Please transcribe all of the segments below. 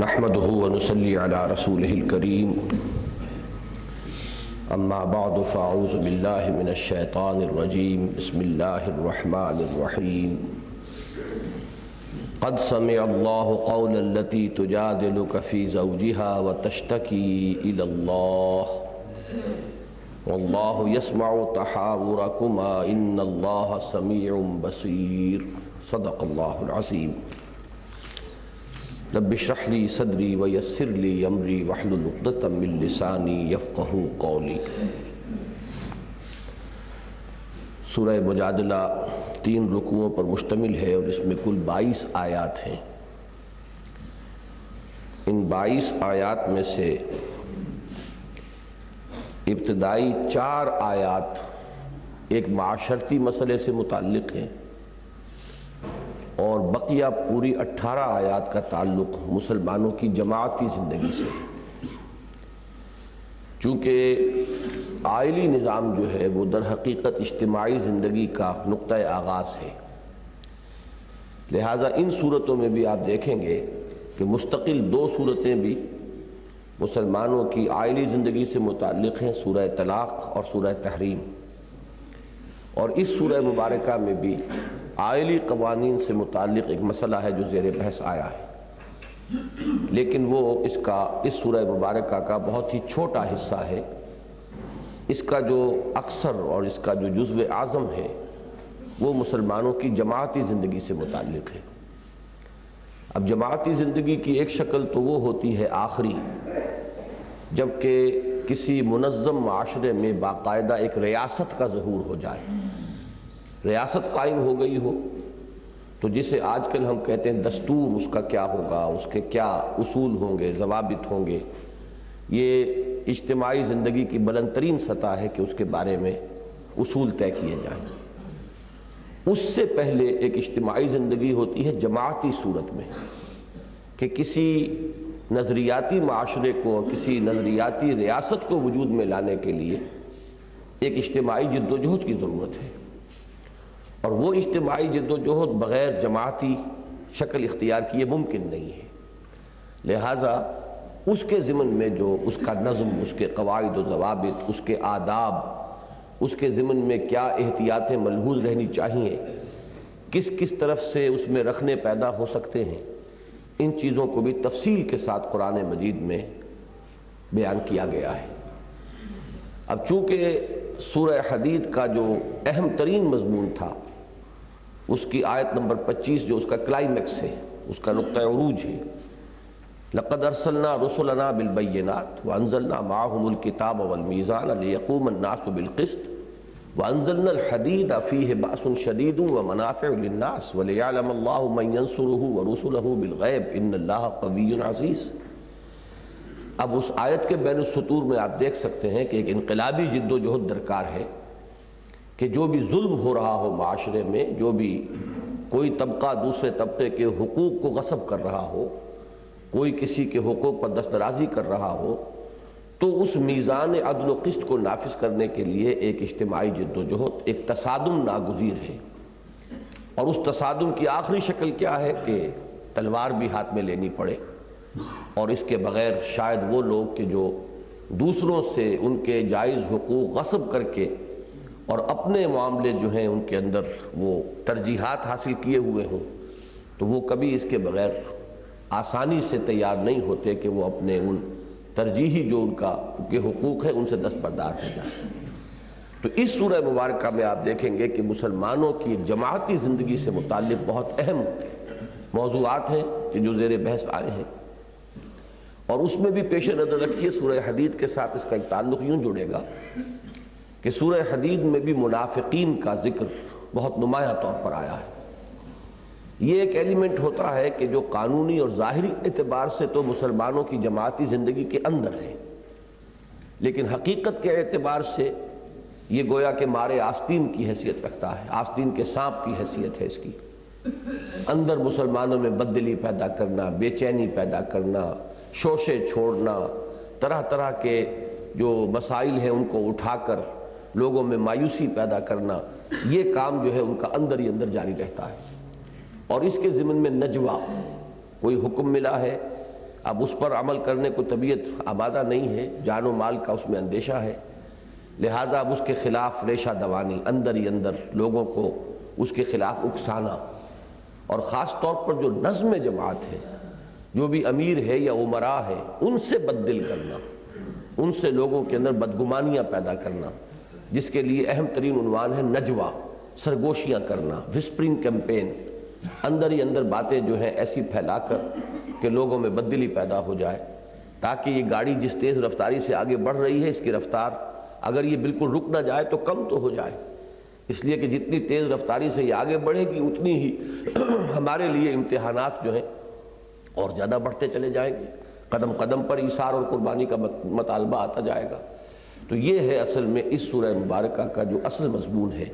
نحمده ونصلي على رسوله الكريم اما بعد فاعوذ بالله من الشيطان الرجيم بسم الله الرحمن الرحيم قد سمع الله قول التي تجادلك في زوجها وتشتكي إلى الله والله يسمع تحاوركما إن الله سميع بصير صدق الله العظيم رب اشرح لي صدري ويسر لي امري واحلل عقدة من لساني يفقهوا قولي۔ سورہ مجادلہ 3 رکوعوں پر مشتمل ہے اور اس میں کل 22 آیات ہیں۔ ان 22 آیات میں سے ابتدائی 4 آیات ایک معاشرتی مسئلے سے متعلق ہیں اور بقیہ پوری 18 آیات کا تعلق مسلمانوں کی جماعتی زندگی سے۔ چونکہ عائلی نظام جو ہے وہ در حقیقت اجتماعی زندگی کا نقطہ آغاز ہے، لہٰذا ان صورتوں میں بھی آپ دیکھیں گے کہ مستقل 2 صورتیں بھی مسلمانوں کی عائلی زندگی سے متعلق ہیں، سورہ طلاق اور سورہ تحریم، اور اس سورہ مبارکہ میں بھی عائلی قوانین سے متعلق ایک مسئلہ ہے جو زیر بحث آیا ہے، لیکن وہ اس سورہ مبارکہ کا بہت ہی چھوٹا حصہ ہے۔ اس کا جو اکثر اور اس کا جو جزو اعظم ہے وہ مسلمانوں کی جماعتی زندگی سے متعلق ہے۔ اب جماعتی زندگی کی ایک شکل تو وہ ہوتی ہے آخری، جبکہ کسی منظم معاشرے میں باقاعدہ ایک ریاست کا ظہور ہو جائے، ریاست قائم ہو گئی ہو، تو جسے آج کل ہم کہتے ہیں دستور، اس کا کیا ہوگا، اس کے کیا اصول ہوں گے، ضوابط ہوں گے، یہ اجتماعی زندگی کی بلند ترین سطح ہے کہ اس کے بارے میں اصول طے کیے جائیں۔ اس سے پہلے ایک اجتماعی زندگی ہوتی ہے جماعتی صورت میں، کہ کسی نظریاتی معاشرے کو، کسی نظریاتی ریاست کو وجود میں لانے کے لیے ایک اجتماعی جد و جہد کی ضرورت ہے، اور وہ اجتماعی جد و جہد بغیر جماعتی شکل اختیار کیے ممکن نہیں ہے۔ لہذا اس کے ضمن میں جو اس کا نظم، اس کے قواعد و ضوابط، اس کے آداب، اس کے ضمن میں کیا احتیاطیں ملحوظ رہنی چاہیے، کس کس طرف سے اس میں رکھنے پیدا ہو سکتے ہیں، ان چیزوں کو بھی تفصیل کے ساتھ قرآن مجید میں بیان کیا گیا ہے۔ اب چونکہ سورہ حدید کا جو اہم ترین مضمون تھا، اس کی آیت نمبر 25 جو اس کا کلائمیکس ہے، اس کا نقطہ عروج ہے، لَقَدْ أَرْسَلْنَا رُسُلَنَا بِالْبَيِّنَاتِ وَأَنزَلْنَا مَعَهُمُ الْكِتَابَ وَالْمِيزَانَ لِيَقُومَ النَّاسُ بِالْقِسْطِ وَأَنزَلْنَا الْحَدِيدَ فِيهِ بَأْسٌ شَدِيدٌ وَمَنَافِعُ لِلنَّاسِ وَلِيَعْلَمَ اللَّهُ مَن يَنصُرُهُ وَرُسُلَهُ بِالْغَيْبِ إِنَّ اللَّهَ قَوِيٌّ عَزِيزٌ۔ اب اس آیت کے بین السطور میں آپ دیکھ سکتے ہیں کہ ایک انقلابی جد و جہد درکار ہے کہ جو بھی ظلم ہو رہا ہو معاشرے میں، جو بھی کوئی طبقہ دوسرے طبقے کے حقوق کو غصب کر رہا ہو، کوئی کسی کے حقوق پر دسترازی کر رہا ہو، تو اس میزان عدل و قسط کو نافذ کرنے کے لیے ایک اجتماعی جد و جہد، ایک تصادم ناگزیر ہے۔ اور اس تصادم کی آخری شکل کیا ہے کہ تلوار بھی ہاتھ میں لینی پڑے، اور اس کے بغیر شاید وہ لوگ کہ جو دوسروں سے ان کے جائز حقوق غصب کر کے اور اپنے معاملے جو ہیں ان کے اندر وہ ترجیحات حاصل کیے ہوئے ہوں، تو وہ کبھی اس کے بغیر آسانی سے تیار نہیں ہوتے کہ وہ اپنے ان ترجیحی جو ان کے حقوق ہیں ان سے دستبردار ہو جائیں۔ تو اس سورہ مبارکہ میں آپ دیکھیں گے کہ مسلمانوں کی جماعتی زندگی سے متعلق بہت اہم موضوعات ہیں کہ جو زیر بحث آئے ہیں، اور اس میں بھی پیش نظر رکھیے سورہ حدید کے ساتھ اس کا ایک تعلق یوں جڑے گا کہ سورہ حدید میں بھی منافقین کا ذکر بہت نمایاں طور پر آیا ہے۔ یہ ایک ایلیمنٹ ہوتا ہے کہ جو قانونی اور ظاہری اعتبار سے تو مسلمانوں کی جماعتی زندگی کے اندر ہے، لیکن حقیقت کے اعتبار سے یہ گویا کہ مارے آستین کی حیثیت رکھتا ہے، آستین کے سانپ کی حیثیت ہے اس کی۔ اندر مسلمانوں میں بددلی پیدا کرنا، بے چینی پیدا کرنا، شوشے چھوڑنا، طرح طرح کے جو مسائل ہیں ان کو اٹھا کر لوگوں میں مایوسی پیدا کرنا، یہ کام جو ہے ان کا اندر ہی اندر جاری رہتا ہے۔ اور اس کے ضمن میں نجوہ، کوئی حکم ملا ہے اب اس پر عمل کرنے کو طبیعت آمادہ نہیں ہے، جان و مال کا اس میں اندیشہ ہے، لہذا اب اس کے خلاف ریشہ دوانی، اندر ہی اندر لوگوں کو اس کے خلاف اکسانا، اور خاص طور پر جو نظم جماعت ہے، جو بھی امیر ہے یا امراء ہے، ان سے بددل کرنا، ان سے لوگوں کے اندر بدگمانیاں پیدا کرنا، جس کے لیے اہم ترین عنوان ہے نجوہ، سرگوشیاں کرنا، وسپرنگ کیمپین، اندر ہی اندر باتیں جو ہیں ایسی پھیلا کر کہ لوگوں میں بددلی پیدا ہو جائے، تاکہ یہ گاڑی جس تیز رفتاری سے آگے بڑھ رہی ہے، اس کی رفتار اگر یہ بالکل رک نہ جائے تو کم تو ہو جائے، اس لیے کہ جتنی تیز رفتاری سے یہ آگے بڑھے گی اتنی ہی ہمارے لیے امتحانات جو ہیں اور زیادہ بڑھتے چلے جائیں گے، قدم قدم پر ایثار اور قربانی کا مطالبہ آتا جائے گا۔ تو یہ ہے اصل میں اس سورہ مبارکہ کا جو اصل مضمون ہے،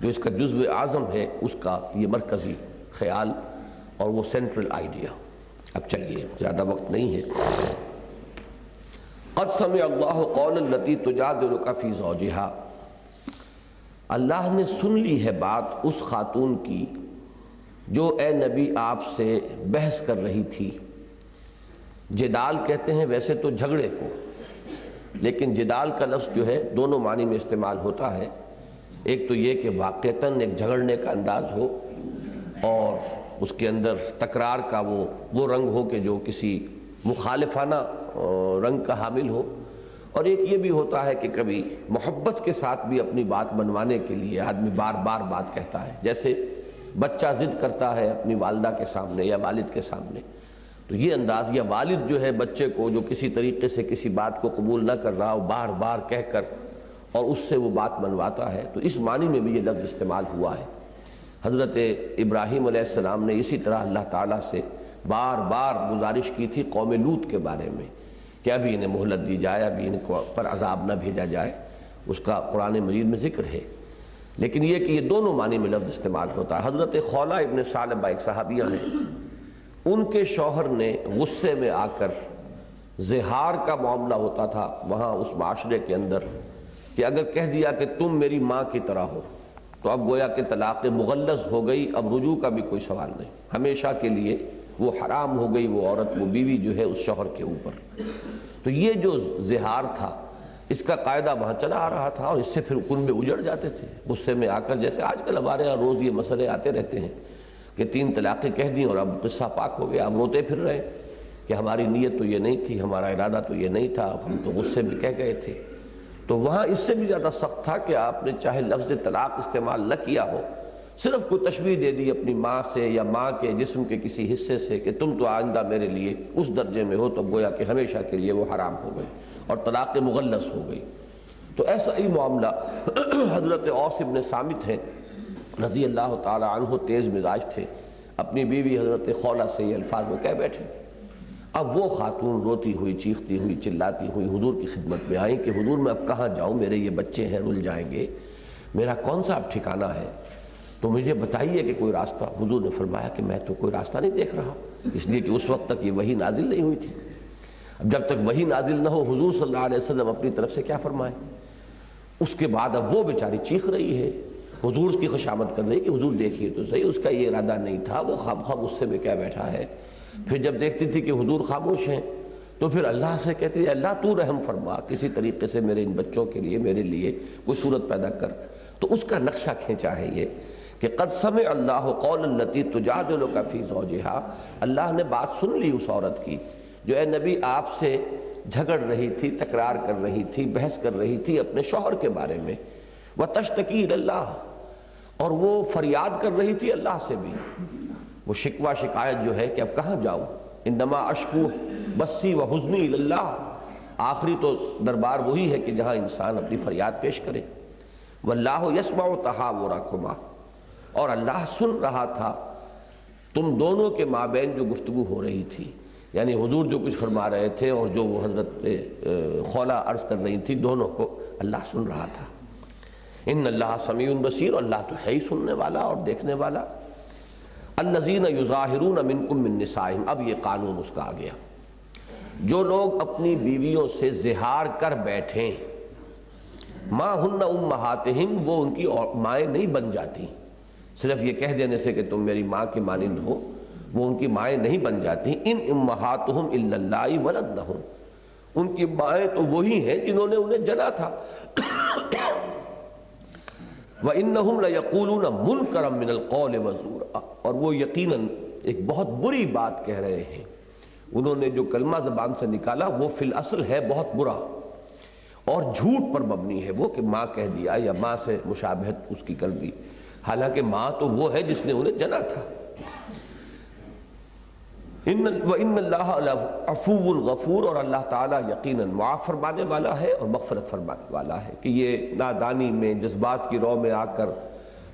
جو اس کا جزو اعظم ہے، اس کا یہ مرکزی خیال اور وہ سینٹرل آئیڈیا۔ اب چلیے، زیادہ وقت نہیں ہے۔ قد سمع اللہ قول التی تجادلک فی زوجہا، اللہ نے سن لی ہے بات اس خاتون کی جو اے نبی آپ سے بحث کر رہی تھی۔ جدال کہتے ہیں ویسے تو جھگڑے کو، لیکن جدال کا لفظ جو ہے دونوں معنی میں استعمال ہوتا ہے، ایک تو یہ کہ واقعتاً ایک جھگڑنے کا انداز ہو اور اس کے اندر تکرار کا وہ رنگ ہو کہ جو کسی مخالفانہ رنگ کا حامل ہو، اور ایک یہ بھی ہوتا ہے کہ کبھی محبت کے ساتھ بھی اپنی بات منوانے کے لیے آدمی بار بار بات کہتا ہے، جیسے بچہ ضد کرتا ہے اپنی والدہ کے سامنے یا والد کے سامنے، تو یہ انداز، یا والد جو ہے بچے کو جو کسی طریقے سے کسی بات کو قبول نہ کر رہا ہو، بار بار کہہ کر اور اس سے وہ بات منواتا ہے، تو اس معنی میں بھی یہ لفظ استعمال ہوا ہے۔ حضرت ابراہیم علیہ السلام نے اسی طرح اللہ تعالیٰ سے بار بار گزارش کی تھی قوم لوط کے بارے میں کہ ابھی انہیں مہلت دی جائے، ابھی ان کو پر عذاب نہ بھیجا جائے، اس کا قرآن مجید میں ذکر ہے، لیکن یہ کہ یہ دونوں معنی میں لفظ استعمال ہوتا ہے۔ حضرت خولہ ابن ثعلبہ ایک صحابیہ ہیں، ان کے شوہر نے غصے میں آ کر زہار کا معاملہ ہوتا تھا وہاں اس معاشرے کے اندر، کہ اگر کہہ دیا کہ تم میری ماں کی طرح ہو تو اب گویا کہ طلاق مغلظ ہو گئی، اب رجوع کا بھی کوئی سوال نہیں، ہمیشہ کے لیے وہ حرام ہو گئی، وہ عورت، وہ بیوی جو ہے اس شوہر کے اوپر۔ تو یہ جو زہار تھا اس کا قاعدہ وہاں چلا آ رہا تھا، اور اس سے پھر کنبے اجڑ جاتے تھے غصے میں آ کر، جیسے آج کل ہمارے یہاں روز یہ مسئلے آتے رہتے ہیں کہ 3 طلاقیں کہہ دیں اور اب قصہ پاک ہو گیا، اب روتے پھر رہے کہ ہماری نیت تو یہ نہیں تھی، ہمارا ارادہ تو یہ نہیں تھا، ہم تو غصے میں کہہ گئے تھے۔ تو وہاں اس سے بھی زیادہ سخت تھا کہ آپ نے چاہے لفظ طلاق استعمال نہ کیا ہو، صرف کوئی تشبیہ دے دی اپنی ماں سے یا ماں کے جسم کے کسی حصے سے کہ تم تو آئندہ میرے لیے اس درجے میں ہو، تو گویا کہ ہمیشہ کے لیے وہ حرام ہو گئی اور طلاق مغلظ ہو گئی۔ تو ایسا ہی معاملہ حضرت اوس ابن صامت ہیں رضی اللہ تعالی عنہ، تیز مزاج تھے، اپنی بیوی حضرت خولہ سے یہ الفاظ وہ کہہ بیٹھے۔ اب وہ خاتون روتی ہوئی، چیختی ہوئی، چلاتی ہوئی حضور کی خدمت میں آئیں کہ حضور میں اب کہاں جاؤں، میرے یہ بچے ہیں، رل جائیں گے، میرا کون سا اب ٹھکانہ ہے، تو مجھے بتائیے کہ کوئی راستہ۔ حضور نے فرمایا کہ میں تو کوئی راستہ نہیں دیکھ رہا، اس لیے کہ اس وقت تک یہ وحی نازل نہیں ہوئی تھی۔ اب جب تک وحی نازل نہ ہو حضور صلی اللہ علیہ وسلم اپنی طرف سے کیا فرمائیں؟ اس کے بعد اب وہ بیچاری چیخ رہی ہے، حضور اس کی خوشامد کر رہی کہ حضور دیکھیے تو صحیح، اس کا یہ ارادہ نہیں تھا، وہ خواہ غصے میں کیا بیٹھا ہے۔ پھر جب دیکھتی تھی کہ حضور خاموش ہیں تو پھر اللہ سے کہتی ہے اللہ تو رحم فرما، کسی طریقے سے میرے ان بچوں کے لیے، میرے لیے کوئی صورت پیدا کر۔ تو اس کا نقشہ کھینچا ہے یہ کہ قد سمع اللہ قول التی تجادلک فی زوجہا، اللہ نے بات سن لی اس عورت کی جو اے نبی آپ سے جھگڑ رہی تھی، تکرار کر رہی تھی، بحث کر رہی تھی اپنے شوہر کے بارے میں، وتشتکی الی اللہ، اور وہ فریاد کر رہی تھی اللہ سے بھی، وہ شکوہ شکایت جو ہے کہ اب کہاں جاؤں، انما اشکو بسی وحزنی الی اللہ، آخری تو دربار وہی ہے کہ جہاں انسان اپنی فریاد پیش کرے۔ واللہ یسمع تحاورکما، اور اللہ سن رہا تھا تم دونوں کے مابین جو گفتگو ہو رہی تھی، یعنی حضور جو کچھ فرما رہے تھے اور جو وہ حضرت خولہ عرض کر رہی تھی، دونوں کو اللہ سن رہا تھا۔ ان اللہ سمیع بصیر، اللہ تو ہے ہی سننے والا اور دیکھنے والا۔ الذین یظاہرون منکم من نسائہم، اب یہ قانون اس کا آ گیا، جو لوگ اپنی بیویوں سے زہار کر بیٹھیں، ما ہن امہاتہم، وہ ان کی مائیں نہیں بن جاتی، صرف یہ کہہ دینے سے کہ تم میری ماں کی مانند ہو وہ ان کی مائیں نہیں بن جاتی. ان امہاتہم الا اللہ ولدنہم، ان کی مائیں تو وہی ہیں جنہوں نے انہیں جنا تھا. وَإِنَّهُمْ لَيَقُولُونَ مُنْكَرًا مِنَ الْقَوْلِ وَزُورًا، اور وہ یقیناً ایک بہت بری بات کہہ رہے ہیں. انہوں نے جو کلمہ زبان سے نکالا وہ فی الاصل ہے بہت برا اور جھوٹ پر مبنی ہے. وہ کہ ماں کہہ دیا یا ماں سے مشابہت اس کی کر دی، حالانکہ ماں تو وہ ہے جس نے انہیں جنا تھا. وَإِنَّ اللَّهَ لَعَفُوٌّ غَفُورٌ، اور اللہ تعالیٰ یقیناً معاف فرمانے والا ہے اور مغفرت فرمانے والا ہے. کہ یہ نادانی میں جذبات کی رو میں آ کر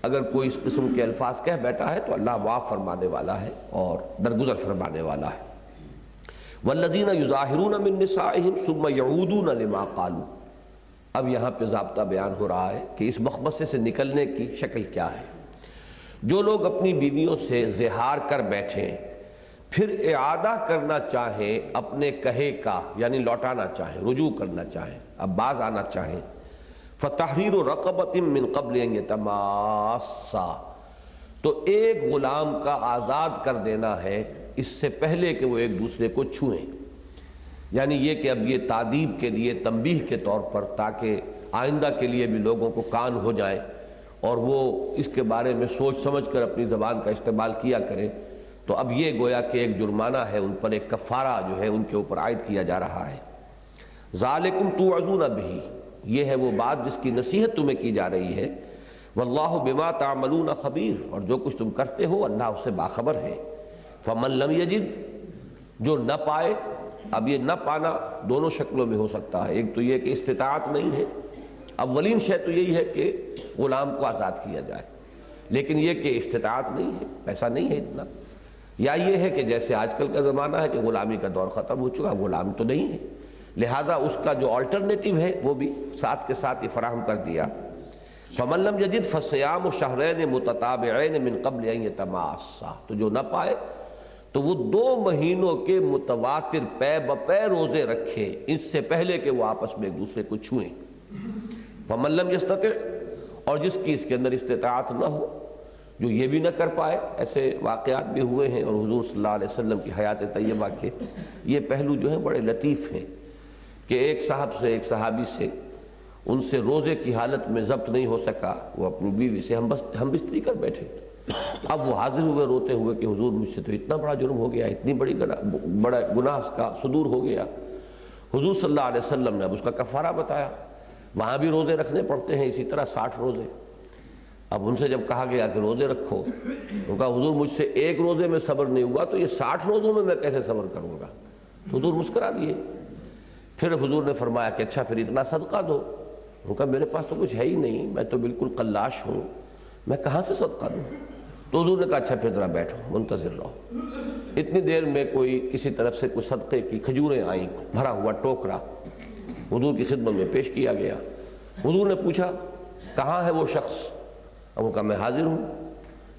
اگر کوئی اس قسم کے الفاظ کہہ بیٹھا ہے تو اللہ معاف فرمانے والا ہے اور درگزر فرمانے والا ہے. وَالَّذِينَ يُظَاهِرُونَ مِن نِّسَائِهِمْ ثُمَّ يَعُودُونَ لِمَا قَالُوا. اب یہاں پہ ضابطہ بیان ہو رہا ہے کہ اس مخمصے سے نکلنے کی شکل کیا ہے. جو لوگ اپنی بیویوں سے زہار کر بیٹھیں پھر اعادہ کرنا چاہیں اپنے کہے کا، یعنی لوٹانا چاہیں، رجوع کرنا چاہیں، اب باز آنا چاہیں، فَتَحْرِيرُ رَقَبَةٍ مِّن قَبْلِ أَن يَتَمَاسَّا، تو ایک غلام کا آزاد کر دینا ہے اس سے پہلے کہ وہ ایک دوسرے کو چھوئیں. یعنی یہ کہ اب یہ تعدیب کے لیے، تنبیہ کے طور پر، تاکہ آئندہ کے لیے بھی لوگوں کو کان ہو جائیں اور وہ اس کے بارے میں سوچ سمجھ کر اپنی زبان کا استعمال کیا کریں. تو اب یہ گویا کہ ایک جرمانہ ہے ان پر، ایک کفارہ جو ہے ان کے اوپر عائد کیا جا رہا ہے. ذالکم توعظون بہ، یہ ہے وہ بات جس کی نصیحت تمہیں کی جا رہی ہے. واللہ بما تعملون خبیر، اور جو کچھ تم کرتے ہو اللہ اس سے باخبر ہے. فمن لم یجد، جو نہ پائے، اب یہ نہ پانا دونوں شکلوں میں ہو سکتا ہے. ایک تو یہ کہ استطاعت نہیں ہے، اولین شے تو یہی ہے کہ غلام کو آزاد کیا جائے، لیکن یہ کہ استطاعت نہیں ہے، پیسہ نہیں ہے اتنا، یا یہ ہے کہ جیسے آج کل کا زمانہ ہے کہ غلامی کا دور ختم ہو چکا، غلام تو نہیں ہے، لہذا اس کا جو آلٹرنیٹو ہے وہ بھی ساتھ کے ساتھ یہ فراہم کر دیا. فمن لم یجد فصیام شہرین متتابعین من قبل ان یتماسا، تو جو نہ پائے تو وہ 2 مہینوں کے متواتر پے بپے روزے رکھے اس سے پہلے کہ وہ آپس میں ایک دوسرے کو چھوئیں. فمن لم یستطع، اور جس کی اس کے اندر استطاعت نہ ہو، جو یہ بھی نہ کر پائے. ایسے واقعات بھی ہوئے ہیں، اور حضور صلی اللہ علیہ وسلم کی حیات طیبہ کے یہ پہلو جو ہیں بڑے لطیف ہیں کہ ایک صاحب سے، ایک صحابی سے، ان سے روزے کی حالت میں ضبط نہیں ہو سکا، وہ اپنی بیوی سے ہم بستری کر بیٹھے. اب وہ حاضر ہوئے روتے ہوئے کہ حضور مجھ سے تو اتنا بڑا جرم ہو گیا، اتنی بڑا گناہ اس کا صدور ہو گیا. حضور صلی اللہ علیہ وسلم نے اب اس کا کفارہ بتایا. وہاں بھی روزے رکھنے پڑتے ہیں اسی طرح 60 روزے. اب ان سے جب کہا گیا کہ روزے رکھو، ان کا حضور مجھ سے ایک روزے میں صبر نہیں ہوا تو یہ 60 روزوں میں کیسے صبر کروں گا. تو حضور مسکرا دیے. پھر حضور نے فرمایا کہ اچھا پھر اتنا صدقہ دو. ان کا میرے پاس تو کچھ ہے ہی نہیں، میں تو بالکل قلاش ہوں، میں کہاں سے صدقہ دوں. تو حضور نے کہا اچھا پھر ذرا بیٹھو، منتظر رہو. اتنی دیر میں کوئی کسی طرف سے کوئی صدقے کی کھجوریں آئیں، بھرا ہوا ٹوکرا حضور کی خدمت میں پیش کیا گیا. حضور نے پوچھا کہاں ہے وہ شخص؟ اب وہ کہا میں حاضر ہوں.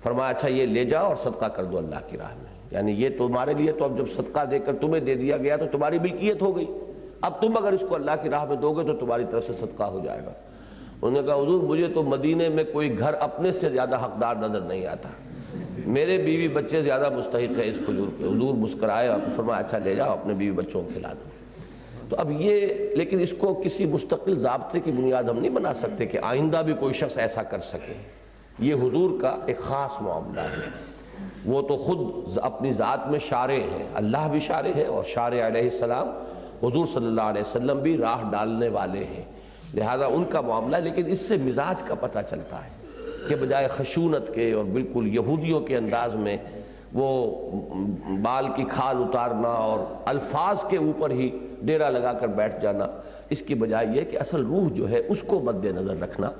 فرمایا اچھا یہ لے جاؤ اور صدقہ کر دو اللہ کی راہ میں. یعنی یہ تمہارے لیے تو اب جب صدقہ دے کر تمہیں دے دیا گیا تو تمہاری ملکیت ہو گئی، اب تم اگر اس کو اللہ کی راہ میں دو گے تو تمہاری طرف سے صدقہ ہو جائے گا. انہوں نے کہا حضور مجھے تو مدینے میں کوئی گھر اپنے سے زیادہ حقدار نظر نہیں آتا، میرے بیوی بچے زیادہ مستحق ہے اس کھجور کے. حضور مسکرائے اور فرمایا اچھا لے جاؤ اپنے بیوی بچوں کو کھلا دو. تو اب یہ، لیکن اس کو کسی مستقل ضابطے کی بنیاد ہم نہیں بنا سکتے کہ آئندہ بھی کوئی شخص ایسا کر سکے. یہ حضور کا ایک خاص معاملہ ہے. وہ تو خود اپنی ذات میں شارع ہیں، اللہ بھی شارع ہے، اور شارع علیہ السلام حضور صلی اللہ علیہ وسلم بھی راہ ڈالنے والے ہیں، لہذا ان کا معاملہ. لیکن اس سے مزاج کا پتہ چلتا ہے کہ بجائے خشونت کے اور بالکل یہودیوں کے انداز میں وہ بال کی کھال اتارنا اور الفاظ کے اوپر ہی ڈیرا لگا کر بیٹھ جانا، اس کی بجائے یہ کہ اصل روح جو ہے اس کو مد نظر رکھنا.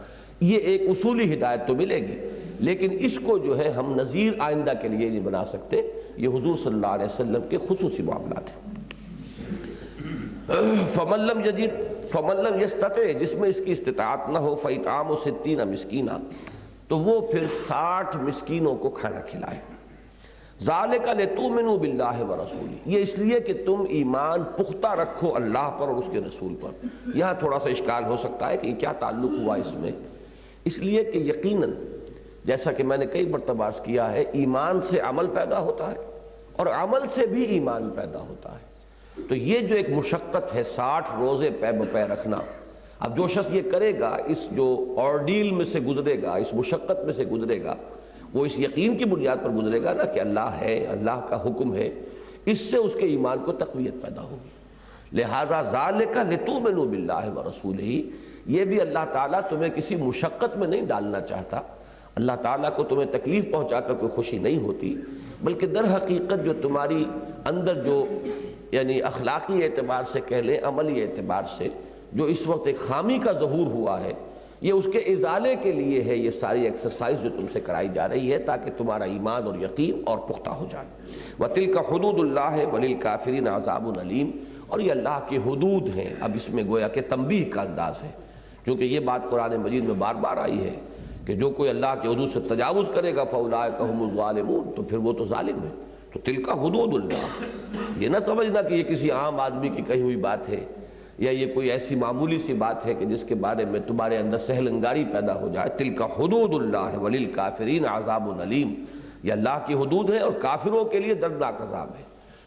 یہ ایک اصولی ہدایت تو ملے گی، لیکن اس کو جو ہے ہم نظیر آئندہ کے لیے نہیں بنا سکتے. یہ حضور صلی اللہ علیہ وسلم کے خصوصی معاملات ہیں. فمن لم یجد فمن لم یستطع، جس میں اس کی استطاعت نہ ہو، فاطعام 60 مسکینہ، تو وہ پھر 60 مسکینوں کو کھانا کھلائے. ذالک لتؤمنوا باللہ ورسولہ، یہ اس لیے کہ تم ایمان پختہ رکھو اللہ پر اور اس کے رسول پر. یہاں تھوڑا سا اشکال ہو سکتا ہے کہ یہ کیا تعلق ہوا اس میں. اس لیے کہ یقیناً جیسا کہ میں نے کئی مرتبہ عرض کیا ہے، ایمان سے عمل پیدا ہوتا ہے اور عمل سے بھی ایمان پیدا ہوتا ہے۔ تو یہ جو ایک مشقت ہے 60 روزے پے بپے رکھنا، اب جو شخص یہ کرے گا، اس جو آرڈیل میں سے گزرے گا، اس مشقت میں سے گزرے گا، وہ اس یقین کی بنیاد پر گزرے گا نا کہ اللہ ہے، اللہ کا حکم ہے، اس سے اس کے ایمان کو تقویت پیدا ہوگی۔ لہذا ذالک لتؤمنوا باللہ ورسولہ، یہ بھی اللہ تعالیٰ تمہیں کسی مشقت میں نہیں ڈالنا چاہتا، اللہ تعالیٰ کو تمہیں تکلیف پہنچا کر کوئی خوشی نہیں ہوتی، بلکہ در حقیقت جو تمہاری اندر جو یعنی اخلاقی اعتبار سے کہہ لیں، عملی اعتبار سے جو اس وقت ایک خامی کا ظہور ہوا ہے، یہ اس کے ازالے کے لیے ہے یہ ساری ایکسرسائز جو تم سے کرائی جا رہی ہے، تاکہ تمہارا ایمان اور یقین اور پختہ ہو جائے۔ وَتِلْكَ حُدُودُ اللَّهِ وَلِلْكَافِرِينَ عَذَابٌ أَلِيمٌ، اور یہ اللہ کی حدود ہیں۔ اب اس میں گویا کہ تنبیہ کا انداز ہے، کیونکہ یہ بات قرآن مجید میں بار بار آئی ہے کہ جو کوئی اللہ کے حدود سے تجاوز کرے گا فَأُولَٰئِكَ هُمُ الظَّالِمُونَ، تو پھر وہ تو ظالم ہے۔ تو تلک حدود اللہ، یہ نہ سمجھنا کہ یہ کسی عام آدمی کی کہی ہوئی بات ہے، یا یہ کوئی ایسی معمولی سی بات ہے کہ جس کے بارے میں تمہارے اندر سہل انگاری پیدا ہو جائے۔ تلک حدود اللہ وللکافرین عذاب علیم، یہ اللہ کی حدود ہے اور کافروں کے لیے دردناک عذاب ہے۔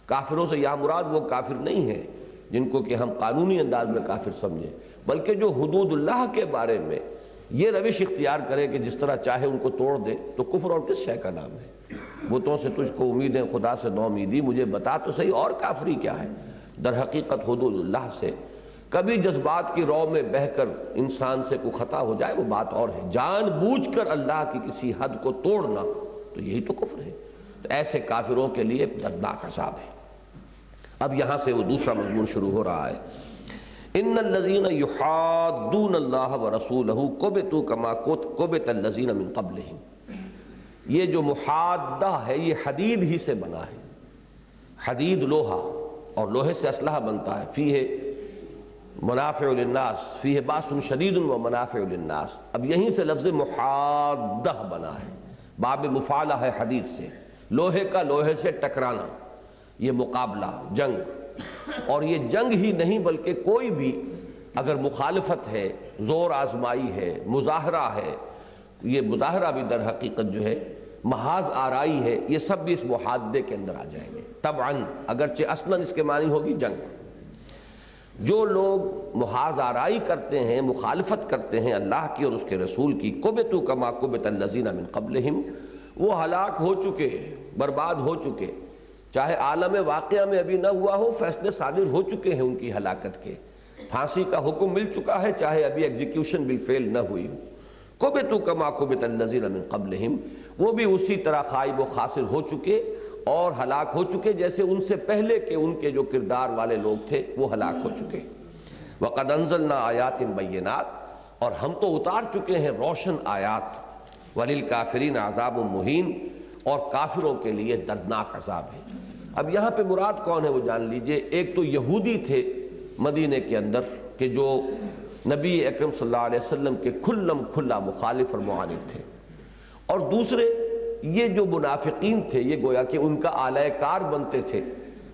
کافروں سے یا مراد وہ کافر نہیں ہے جن کو کہ ہم قانونی انداز میں کافر سمجھیں، بلکہ جو حدود اللہ کے بارے میں یہ روش اختیار کرے کہ جس طرح چاہے ان کو توڑ دے، تو کفر اور کس شے کا نام ہے؟ بتوں سے تجھ کو امیدیں، خدا سے نو امیدی، مجھے بتا تو صحیح اور کافری کیا ہے؟ در حقیقت حدود اللہ سے کبھی جذبات کی رو میں بہہ کر انسان سے کوئی خطا ہو جائے وہ بات اور ہے، جان بوجھ کر اللہ کی کسی حد کو توڑنا تو یہی تو کفر ہے۔ تو ایسے کافروں کے لیے دردناک عذاب ہے۔ اب یہاں سے وہ دوسرا مضمون شروع ہو رہا ہے، ان الذین یحادون اللہ ورسولہ کبتوا کما کبت الذین من قبلہم، یہ جو محادہ ہے یہ حدید ہی سے بنا ہے، حدید لوہا، اور لوہے سے اسلحہ بنتا ہے، فیہ منافع للناس، فیہ باس شدید و منافع للناس۔ اب یہیں سے لفظ محادہ بنا ہے، باب مفعلہ ہے حدید سے، لوہے کا لوہے سے ٹکرانا، یہ مقابلہ، جنگ۔ اور یہ جنگ ہی نہیں بلکہ کوئی بھی اگر مخالفت ہے، زور آزمائی ہے، مظاہرہ ہے، یہ مظاہرہ بھی در حقیقت جو ہے محاذ آرائی ہے، یہ سب بھی اس محادے کے اندر آ جائیں گے طبعاً، اگرچہ اصلاً اس کے معنی ہوگی جنگ۔ جو لوگ محاذ آرائی کرتے ہیں، مخالفت کرتے ہیں اللہ کی اور اس کے رسول کی، کبتوا کما کبت الذین من قبلہم، وہ ہلاک ہو چکے، برباد ہو چکے، چاہے عالم واقعہ میں ابھی نہ ہوا ہو، فیصلے صادر ہو چکے ہیں ان کی ہلاکت کے، پھانسی کا حکم مل چکا ہے، چاہے ابھی ایگزیکیوشن بالفعل نہ ہوئی ہو۔ کبتوا کما کبت الذین من قبلہم، وہ بھی اسی طرح خائب و خاسر ہو چکے اور ہلاک ہو چکے جیسے ان سے پہلے کے ان کے جو کردار والے لوگ تھے وہ ہلاک ہو چکے۔ وَقَدْ أَنزَلْنَا آيَاتٍ بَيِّنَاتٍ، اور ہم تو اتار چکے ہیں روشن آیات، وَلِلْكَافِرِينَ عَذَابٌ مُّهِينٌ، اور کافروں کے لیے دردناک عذاب ہے۔ اب یہاں پہ مراد کون ہے وہ جان لیجئے۔ ایک تو یہودی تھے مدینے کے اندر کہ جو نبی اکرم صلی اللہ علیہ وسلم کے کھلا مخالف اور معاند تھے، اور دوسرے یہ جو منافقین تھے، یہ گویا کہ ان کا آلہ کار بنتے تھے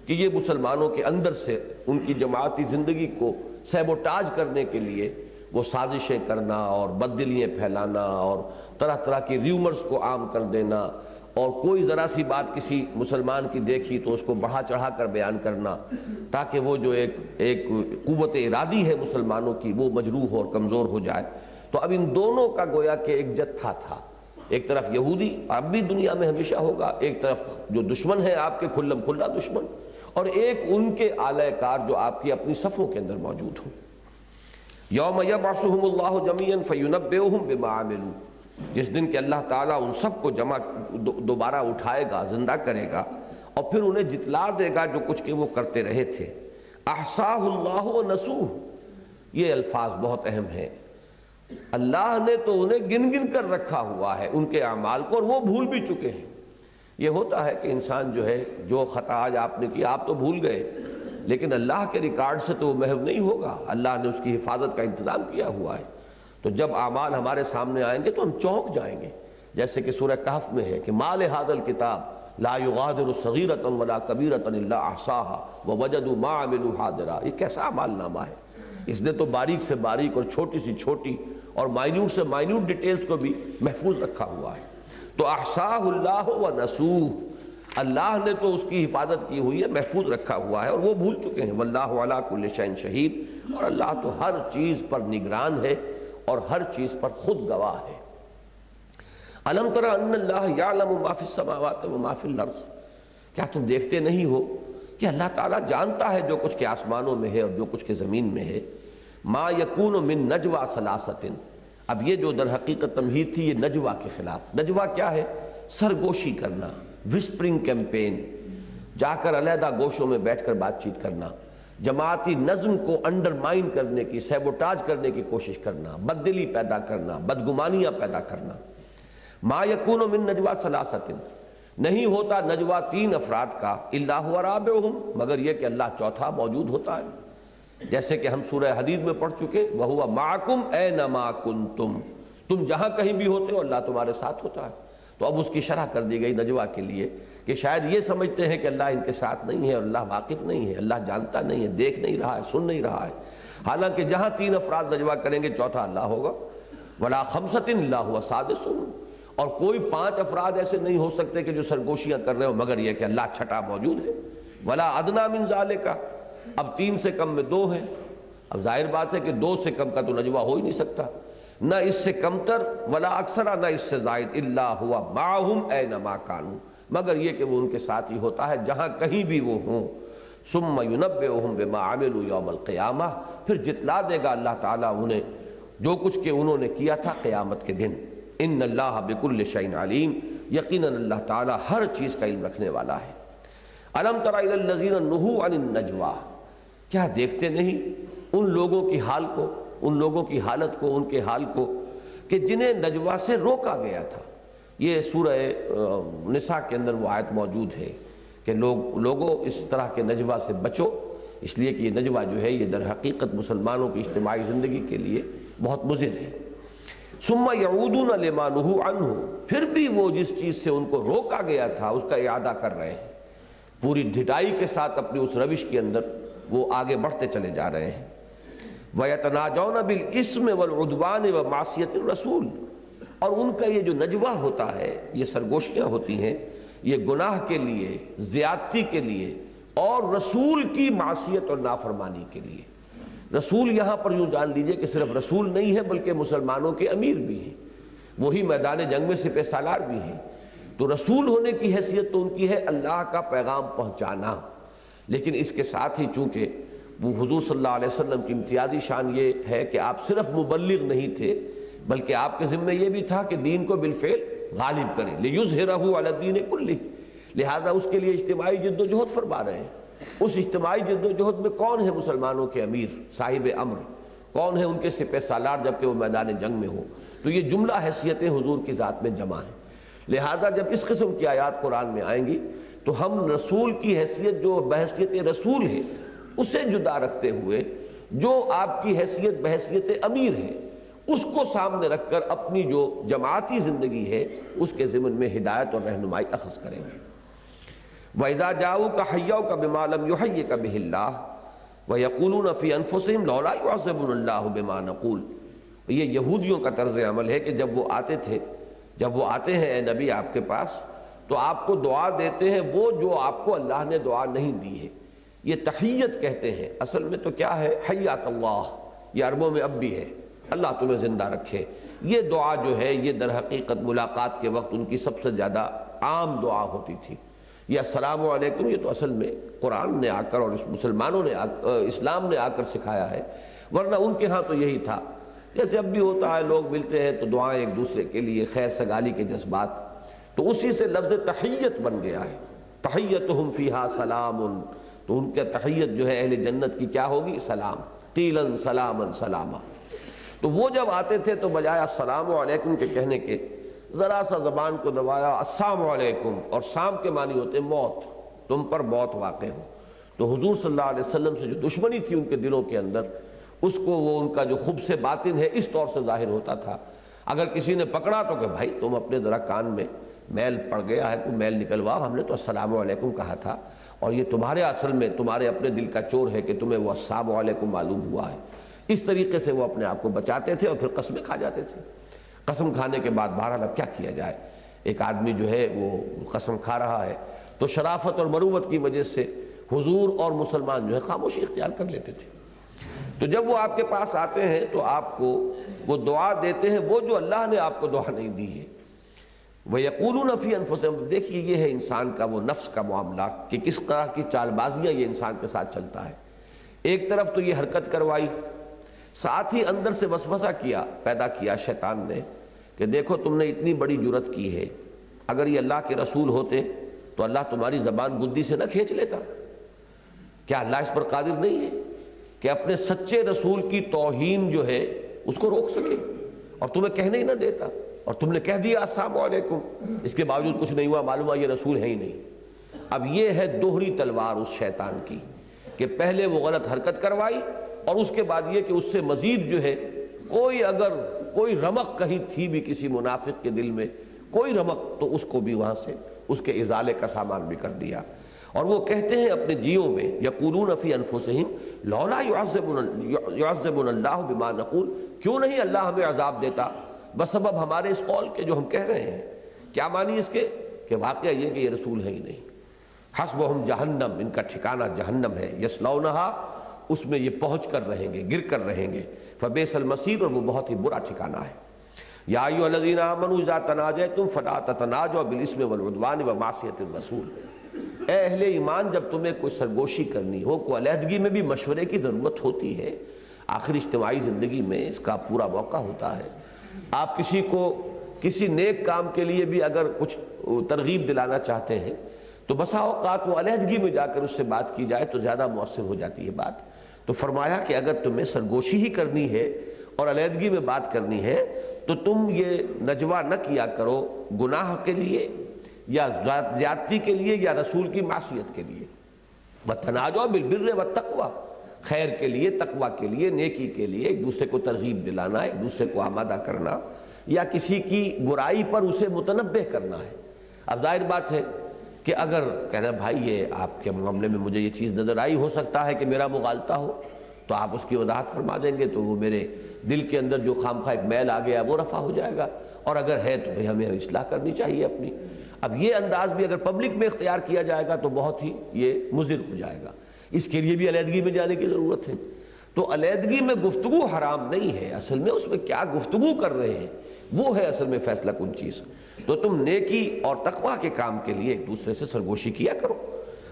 کہ یہ مسلمانوں کے اندر سے ان کی جماعتی زندگی کو سیبوٹاج کرنے کے لیے وہ سازشیں کرنا اور بددلیاں پھیلانا اور طرح طرح کی ریومرز کو عام کر دینا، اور کوئی ذرا سی بات کسی مسلمان کی دیکھی تو اس کو بڑھا چڑھا کر بیان کرنا، تاکہ وہ جو ایک قوت ارادی ہے مسلمانوں کی وہ مجروح اور کمزور ہو جائے۔ تو اب ان دونوں کا گویا کہ ایک جتھا تھا، ایک طرف یہودی، اب بھی دنیا میں ہمیشہ ہوگا، ایک طرف جو دشمن ہے آپ کے کھلا دشمن، اور ایک ان کے آلہ کار جو آپ کی اپنی صفوں کے اندر موجود ہوں۔ یوم یبعثہم اللہ جمیعا فینبئہم بما عملوا، جس دن کہ اللہ تعالیٰ ان سب کو جمع دوبارہ اٹھائے گا، زندہ کرے گا، اور پھر انہیں جتلا دے گا جو کچھ کہ وہ کرتے رہے تھے۔ احصاہ اللہ ونسوہ، یہ الفاظ بہت اہم ہیں۔ اللہ نے تو انہیں گن گن کر رکھا ہوا ہے ان کے اعمال کو، اور وہ بھول بھی چکے ہیں۔ یہ ہوتا ہے کہ انسان جو ہے جو خطا آج آپ نے کی آپ تو بھول گئے، لیکن اللہ کے ریکارڈ سے تو وہ محو نہیں ہوگا، اللہ نے اس کی حفاظت کا انتظام کیا ہوا ہے۔ تو جب اعمال ہمارے سامنے آئیں گے تو ہم چونک جائیں گے، جیسے کہ سورہ کہف میں ہے کہ ما لہذا الکتاب لا یغادر صغیرۃ ولا کبیرۃ الا احصاها ووجدوا ما عملوا حاضرا، یہ کیسا اعمال نامہ ہے، اس نے تو باریک سے باریک اور چھوٹی سے چھوٹی اور مائنیوٹ سے مائنیوٹ ڈیٹیلز کو بھی محفوظ رکھا ہوا ہے۔ تو احصاہ اللہ ونسوہ، اللہ نے تو اس کی حفاظت کی ہوئی ہے، محفوظ رکھا ہوا ہے، اور وہ بھول چکے ہیں۔ واللہ علی کل شیء شہید، اور اللہ تو ہر چیز پر نگران ہے اور ہر چیز پر خود گواہ ہے۔ الم تر ان اللہ یعلم ما فی السماوات و ما فی الارض، کیا تم دیکھتے نہیں ہو کہ اللہ تعالیٰ جانتا ہے جو کچھ کے آسمانوں میں ہے اور جو کچھ کے زمین میں ہے۔ ما یکون من نجوا ثلاثۃ، اب یہ جو در حقیقت تمہید تھی یہ نجوا کے خلاف۔ نجوا کیا ہے؟ سرگوشی کرنا، وسپرنگ کیمپین، جا کر علیحدہ گوشوں میں بیٹھ کر بات چیت کرنا، جماعتی نظم کو انڈرمائن کرنے کی، سیبوٹاج کرنے کی کوشش کرنا، بددلی پیدا کرنا، بدگمانیاں پیدا کرنا۔ ما یکون من نجوا ثلاثۃ، نہیں ہوتا نجوا تین افراد کا، الا هو رابعهم، مگر یہ کہ اللہ چوتھا موجود ہوتا ہے۔ جیسے کہ ہم سورہ حدید میں پڑھ چکے، وَهُوَ مَعَكُمْ أَيْنَمَا كُنْتُمْ، تم جہاں کہیں بھی ہوتے ہو اللہ تمہارے ساتھ ہوتا ہے۔ تو اب اس کی شرح کر دی گئی نجوا کے لیے کہ شاید یہ سمجھتے ہیں کہ اللہ ان کے ساتھ نہیں ہے اور اللہ واقف نہیں ہے، اللہ جانتا نہیں ہے، دیکھ نہیں رہا ہے، سن نہیں رہا ہے، حالانکہ جہاں تین افراد نجوا کریں گے چوتھا اللہ ہوگا۔ وَلَا خَمْسَةٍ إِلَّا هُوَ سَادِسُهُمْ، اور کوئی پانچ افراد ایسے نہیں ہو سکتے کہ جو سرگوشیاں کر رہے ہو مگر یہ کہ اللہ چھٹا موجود ہے۔ وَلَا أَدْنَىٰ مِنْ ذَلِكَ، اب تین سے کم میں دو ہیں، اب ظاہر بات ہے کہ دو سے کم کا تو نجوا ہو ہی نہیں سکتا، نہ اس سے کمتر ولا اکثر، نہ اس سے زائد، الا ہوا معہم اینما کانوا، مگر یہ کہ وہ ان کے ساتھ ہی ہوتا ہے جہاں کہیں بھی وہ ہوں۔ ثم ینبئہم بما عملوا یوم القیامہ، پھر جتلا دے گا اللہ تعالیٰ انہیں جو کچھ کہ انہوں نے کیا تھا قیامت کے دن۔ ان اللہ بکل شیء علیم، یقیناً اللہ تعالیٰ ہر چیز کا علم رکھنے والا ہے۔ الم تر الی الذین نہوا عن النجوا، کیا دیکھتے نہیں ان لوگوں کی حال کو، ان لوگوں کی حالت کو، ان کے حال کو کہ جنہیں نجوا سے روکا گیا تھا۔ یہ سورہ نساء کے اندر وہ آیت موجود ہے کہ لوگوں اس طرح کے نجوا سے بچو، اس لیے کہ یہ نجوا جو ہے یہ در حقیقت مسلمانوں کی اجتماعی زندگی کے لیے بہت مضر ہے۔ ثم یعودون لما نہوا عنہ، پھر بھی وہ جس چیز سے ان کو روکا گیا تھا اس کا اعادہ کر رہے ہیں، پوری ڈھٹائی کے ساتھ اپنی اس روش کے اندر وہ آگے بڑھتے چلے جا رہے ہیں۔ وَيَتَنَاجَوْنَ بِالْإِثْمِ وَالْعُدْوَانِ وَمَعْصِيَةِ الرَّسُولِ، اور ان کا یہ جو نجوا ہوتا ہے، یہ سرگوشیاں ہوتی ہیں، یہ گناہ کے لیے، زیادتی کے لیے اور رسول کی معصیت اور نافرمانی کے لیے۔ رسول یہاں پر یوں جان لیجئے کہ صرف رسول نہیں ہے بلکہ مسلمانوں کے امیر بھی ہیں، وہی میدان جنگ میں سپہ سالار بھی ہیں۔ تو رسول ہونے کی حیثیت تو ان کی ہے اللہ کا پیغام پہنچانا، لیکن اس کے ساتھ ہی چونکہ وہ حضور صلی اللہ علیہ وسلم کی امتیازی شان یہ ہے کہ آپ صرف مبلغ نہیں تھے بلکہ آپ کے ذمہ یہ بھی تھا کہ دین کو بالفعل غالب کریں، لِيُظْهِرَهُ عَلَى الدِّينِ كُلِّهِ، لہذا اس کے لیے اجتماعی جد و جہد فرما رہے ہیں۔ اس اجتماعی جد و جہد میں کون ہے مسلمانوں کے امیر، صاحب امر، کون ہے ان کے سپہ سالار جبکہ وہ میدان جنگ میں ہو؟ تو یہ جملہ حیثیتیں حضور کی ذات میں جمع ہیں۔ لہذا جب اس قسم کی آیات قرآن میں آئیں گی تو ہم رسول کی حیثیت جو بحیثیت رسول ہے اسے جدا رکھتے ہوئے جو آپ کی حیثیت بحیثیت امیر ہے اس کو سامنے رکھ کر اپنی جو جماعتی زندگی ہے اس کے ضمن میں ہدایت اور رہنمائی اخذ کریں گے۔ وَإِذَا جَاءُوكَ حَيَّوْكَ بِمَا لَمْ يُحَيِّكَ بِهِ اللَّهُ وَيَقُولُونَ فِي أَنفُسِهِمْ لَوْلَا يُعَذِّبُنَا اللَّهُ بِمَا نَقُولُ، یہ یہودیوں کا طرز عمل ہے کہ جب وہ آتے ہیں اے نبی آپ کے پاس تو آپ کو دعا دیتے ہیں وہ جو آپ کو اللہ نے دعا نہیں دی ہے۔ یہ تحیت کہتے ہیں، اصل میں تو کیا ہے؟ حیاک اللہ، یہ عربوں میں اب بھی ہے، اللہ تمہیں زندہ رکھے۔ یہ دعا جو ہے یہ در حقیقت ملاقات کے وقت ان کی سب سے زیادہ عام دعا ہوتی تھی۔ یہ السلام علیکم، یہ تو اصل میں قرآن نے آ کر اور مسلمانوں نے اسلام نے آ کر سکھایا ہے، ورنہ ان کے ہاں تو یہی تھا۔ جیسے اب بھی ہوتا ہے، لوگ ملتے ہیں تو دعائیں ایک دوسرے کے لیے، خیر سگالی کے جذبات، تو اسی سے لفظ تحیت بن گیا ہے۔ تحیتہم فیہا سلام، تو ان کا تحیت جو ہے اہل جنت کی کیا ہوگی؟ سلام، قیلاً سلاماً سلاما۔ تو وہ جب آتے تھے تو بجائے السلام علیکم کے کہنے کے ذرا سا زبان کو دبایا السلام علیکم، اور سام کے معنی ہوتے موت، تم پر موت واقع ہو۔ تو حضور صلی اللہ علیہ وسلم سے جو دشمنی تھی ان کے دلوں کے اندر، اس کو وہ ان کا جو خبث باطن ہے اس طور سے ظاہر ہوتا تھا۔ اگر کسی نے پکڑا تو کہ بھائی تم اپنے ذرا کان میں میل پڑ گیا ہے تو میل نکلواؤ، ہم نے تو السلام علیکم کہا تھا، اور یہ تمہارے اصل میں تمہارے اپنے دل کا چور ہے کہ تمہیں وہ السلام علیکم معلوم ہوا ہے۔ اس طریقے سے وہ اپنے آپ کو بچاتے تھے اور پھر قسمیں کھا جاتے تھے۔ قسم کھانے کے بعد بہرحال اب کیا کیا جائے، ایک آدمی جو ہے وہ قسم کھا رہا ہے تو شرافت اور مروت کی وجہ سے حضور اور مسلمان جو ہے خاموشی اختیار کر لیتے تھے۔ تو جب وہ آپ کے پاس آتے ہیں تو آپ کو وہ دعا دیتے ہیں وہ جو اللہ نے آپ کو دعا نہیں دی ہے۔ وَيَقُولُونَ فِي أَنفُسِهِمْ، دیکھیے یہ ہے انسان کا وہ نفس کا معاملہ کہ کس طرح کی چال بازیاں یہ انسان کے ساتھ چلتا ہے۔ ایک طرف تو یہ حرکت کروائی، ساتھ ہی اندر سے وسوسہ کیا، پیدا کیا شیطان نے کہ دیکھو تم نے اتنی بڑی جرت کی ہے، اگر یہ اللہ کے رسول ہوتے تو اللہ تمہاری زبان گدی سے نہ کھینچ لیتا۔ کیا اللہ اس پر قادر نہیں ہے کہ اپنے سچے رسول کی توہین جو ہے اس کو روک سکے، اور تمہیں کہنے ہی نہ دیتا، اور تم نے کہہ دیا السلام علیکم، اس کے باوجود کچھ نہیں ہوا، معلوم ہوا یہ رسول ہے ہی نہیں۔ اب یہ ہے دوہری تلوار اس شیطان کی کہ پہلے وہ غلط حرکت کروائی، اور اس کے بعد یہ کہ اس سے مزید جو ہے اگر کوئی رمق کہیں تھی بھی کسی منافق کے دل میں، کوئی رمق، تو اس کو بھی وہاں سے اس کے ازالے کا سامان بھی کر دیا۔ اور وہ کہتے ہیں اپنے جیوں میں، یقولون فی انفسہم لولا یعذبنا اللہ بما نقول، کیوں نہیں اللہ ہمیں عذاب دیتا بسبب ہمارے اس قول کے جو ہم کہہ رہے ہیں۔ کیا معنی اس کے کہ واقعہ یہ کہ یہ رسول ہے ہی نہیں۔ حسبہم جہنم، ان کا ٹھکانہ جہنم ہے، یصلونہا، اس میں یہ پہنچ کر رہیں گے، گر کر رہیں گے، فبئس المصیر، اور وہ بہت ہی برا ٹھکانہ ہے۔ یا ایھا الذین آمنوا اذا تناجیتم فلا تتناجوا بالاسم والعدوان ومعصیۃ الرسول، اے اہل ایمان جب تمہیں کوئی سرگوشی کرنی ہو، کوئی علیحدگی میں بھی مشورے کی ضرورت ہوتی ہے، آخر اجتماعی زندگی میں اس کا پورا موقع ہوتا ہے۔ آپ کسی کو کسی نیک کام کے لیے بھی اگر کچھ ترغیب دلانا چاہتے ہیں تو بسا اوقات وہ علیحدگی میں جا کر اس سے بات کی جائے تو زیادہ مؤثر ہو جاتی ہے بات۔ تو فرمایا کہ اگر تمہیں سرگوشی ہی کرنی ہے اور علیحدگی میں بات کرنی ہے تو تم یہ نجوہ نہ کیا کرو گناہ کے لیے یا زیادتی کے لیے یا رسول کی معصیت کے لیے۔ وَتَنَاجَوْا بِالْبِرِّ وَالتَّقْوَىٰ، خیر کے لیے، تقوی کے لیے، نیکی کے لیے، ایک دوسرے کو ترغیب دلانا، ایک دوسرے کو آمادہ کرنا، یا کسی کی برائی پر اسے متنبہ کرنا ہے۔ اب ظاہر بات ہے کہ اگر کہنا بھائی یہ آپ کے معاملے میں مجھے یہ چیز نظر آئی، ہو سکتا ہے کہ میرا مغالطہ ہو، تو آپ اس کی وضاحت فرما دیں گے تو وہ میرے دل کے اندر جو خامخواہ ایک میل آ گیا وہ رفع ہو جائے گا، اور اگر ہے تو بھئی ہمیں اصلاح کرنی چاہیے اپنی۔ اب یہ انداز بھی اگر پبلک میں اختیار کیا جائے گا تو بہت ہی یہ مضر ہو جائے گا، اس کے لیے بھی علیحدگی میں جانے کی ضرورت ہے۔ تو علیحدگی میں گفتگو حرام نہیں ہے، اصل میں اس میں کیا گفتگو کر رہے ہیں وہ ہے اصل میں فیصلہ کن چیز۔ تو تم نیکی اور تقوی کے کام کے لیے ایک دوسرے سے سرگوشی کیا کرو۔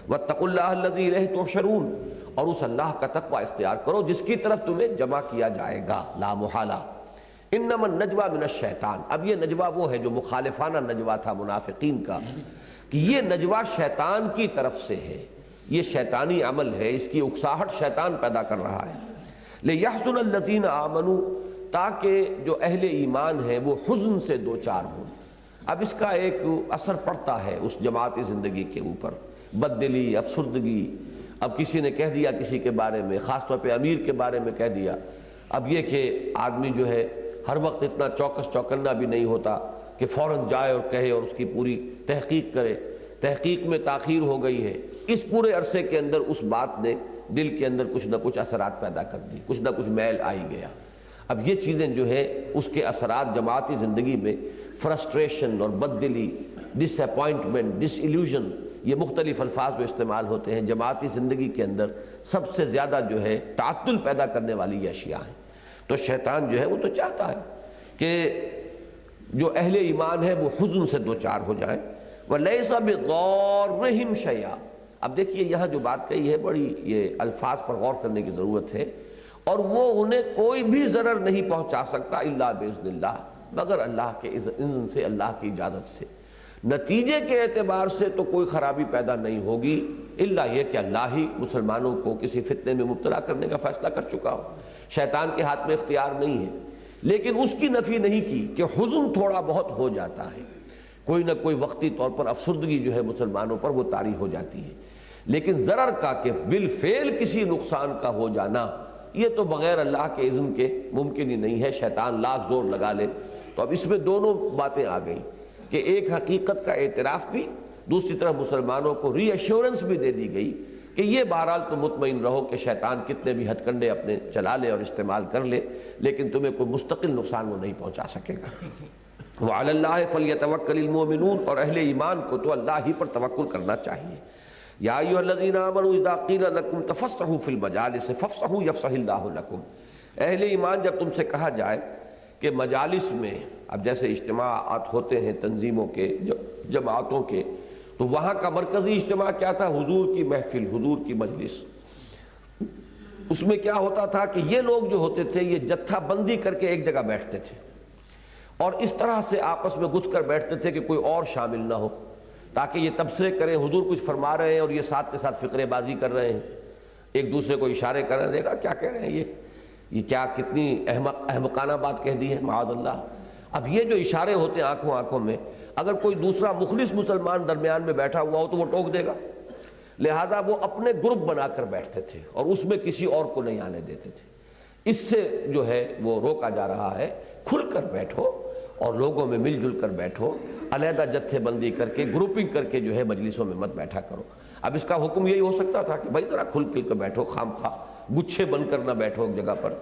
واتقوا اللہ الذی الیہ تحشرون، اور اس اللہ کا تقوی اختیار کرو جس کی طرف تمہیں جمع کیا جائے گا لا محالہ۔ انما النجوى من الشیطان، اب یہ نجوہ وہ ہے جو مخالفانہ نجوہ تھا منافقین کا، کہ یہ نجوہ شیطان کی طرف سے ہے، یہ شیطانی عمل ہے، اس کی اکساہٹ شیطان پیدا کر رہا ہے۔ لِيَحْزُنَ الَّذِينَ آمَنُوا، تاکہ جو اہل ایمان ہیں وہ حزن سے دوچار ہوں۔ اب اس کا ایک اثر پڑتا ہے اس جماعتی زندگی کے اوپر، بددلی، افسردگی۔ اب کسی نے کہہ دیا کسی کے بارے میں، خاص طور پہ امیر کے بارے میں کہہ دیا، اب یہ کہ آدمی جو ہے ہر وقت اتنا چوکس چوکنا بھی نہیں ہوتا کہ فوراً جائے اور کہے اور اس کی پوری تحقیق کرے، تحقیق میں تاخیر ہو گئی ہے۔ اس پورے عرصے کے اندر اس بات نے دل کے اندر کچھ نہ کچھ اثرات پیدا کر دی، کچھ نہ کچھ میل آئی گیا۔ اب یہ چیزیں جو ہے اس کے اثرات جماعتی زندگی میں فرسٹریشن اور بددلی، ڈس اپوائنٹمنٹ، ڈس ایلیوژن، یہ مختلف الفاظ جو استعمال ہوتے ہیں جماعتی زندگی کے اندر، سب سے زیادہ جو ہے تعطل پیدا کرنے والی یہ اشیاء ہیں۔ تو شیطان جو ہے وہ تو چاہتا ہے کہ جو اہل ایمان ہے وہ حزن سے دوچار ہو جائیں۔ وَلَيْسَ بِضَارِّهِمْ شَيْئًا، اب دیکھیے یہاں جو بات کہی ہے بڑی یہ الفاظ پر غور کرنے کی ضرورت ہے، اور وہ انہیں کوئی بھی ضرر نہیں پہنچا سکتا الا باذن اللہ، مگر اللہ کے اذن سے، اللہ کی اجازت سے۔ نتیجے کے اعتبار سے تو کوئی خرابی پیدا نہیں ہوگی الا یہ کہ اللہ ہی مسلمانوں کو کسی فتنے میں مبتلا کرنے کا فیصلہ کر چکا ہو، شیطان کے ہاتھ میں اختیار نہیں ہے۔ لیکن اس کی نفی نہیں کی کہ حزن تھوڑا بہت ہو جاتا ہے، کوئی نہ کوئی وقتی طور پر افسردگی جو ہے مسلمانوں پر وہ طاری ہو جاتی ہے، لیکن ضرر کا کہ بالفعل کسی نقصان کا ہو جانا یہ تو بغیر اللہ کے اذن کے ممکن ہی نہیں ہے، شیطان لاکھ زور لگا لے۔ تو اب اس میں دونوں باتیں آ گئیں کہ ایک حقیقت کا اعتراف بھی، دوسری طرف مسلمانوں کو ری ایشورنس بھی دے دی گئی کہ یہ بہرحال تم مطمئن رہو کہ شیطان کتنے بھی ہتھ کنڈے اپنے چلا لے اور استعمال کر لے، لیکن تمہیں کوئی مستقل نقصان وہ نہیں پہنچا سکے گا۔ وعلی اللہ فلیتوکل المؤمنون، اور اہل ایمان کو تو اللہ ہی پر توکل کرنا چاہیے۔ یا ایھا الذین آمنوا اذا قیل لکم تفسحوا فی المجالس فافسحوا یفسح اللہ لکم، اہل ایمان جب تم سے کہا جائے کہ مجالس میں، اب جیسے اجتماعات ہوتے ہیں تنظیموں کے، جماعتوں کے، تو وہاں کا مرکزی اجتماع کیا تھا؟ حضور کی محفل، حضور کی مجلس۔ اس میں کیا ہوتا تھا کہ یہ لوگ جو ہوتے تھے یہ جتھا بندی کر کے ایک جگہ بیٹھتے تھے، اور اس طرح سے آپس میں گتھ کر بیٹھتے تھے کہ کوئی اور شامل نہ ہو، تاکہ یہ تبصرے کریں حضور کچھ فرما رہے ہیں اور یہ ساتھ کے ساتھ فقرے بازی کر رہے ہیں، ایک دوسرے کو اشارے کر رہے ہیں، دیکھا کیا کہہ رہے ہیں یہ کیا کتنی احمقانہ بات کہہ دی ہے معاذ اللہ۔ اب یہ جو اشارے ہوتے ہیں آنکھوں میں، اگر کوئی دوسرا مخلص مسلمان درمیان میں بیٹھا ہوا ہو تو وہ ٹوک دے گا، لہذا وہ اپنے گروپ بنا کر بیٹھتے تھے اور اس میں کسی اور کو نہیں آنے دیتے تھے۔ اس سے جو ہے وہ روکا جا رہا ہے، کھل کر بیٹھو اور لوگوں میں مل جل کر بیٹھو، علیحدہ جتھے بندی کر کے گروپنگ کر کے جو ہے مجلسوں میں مت بیٹھا کرو۔ اب اس کا حکم یہی ہو سکتا تھا کہ بھائی ذرا کھل کر بیٹھو، خام خواہ گچھے بن کر نہ بیٹھو ایک جگہ پر،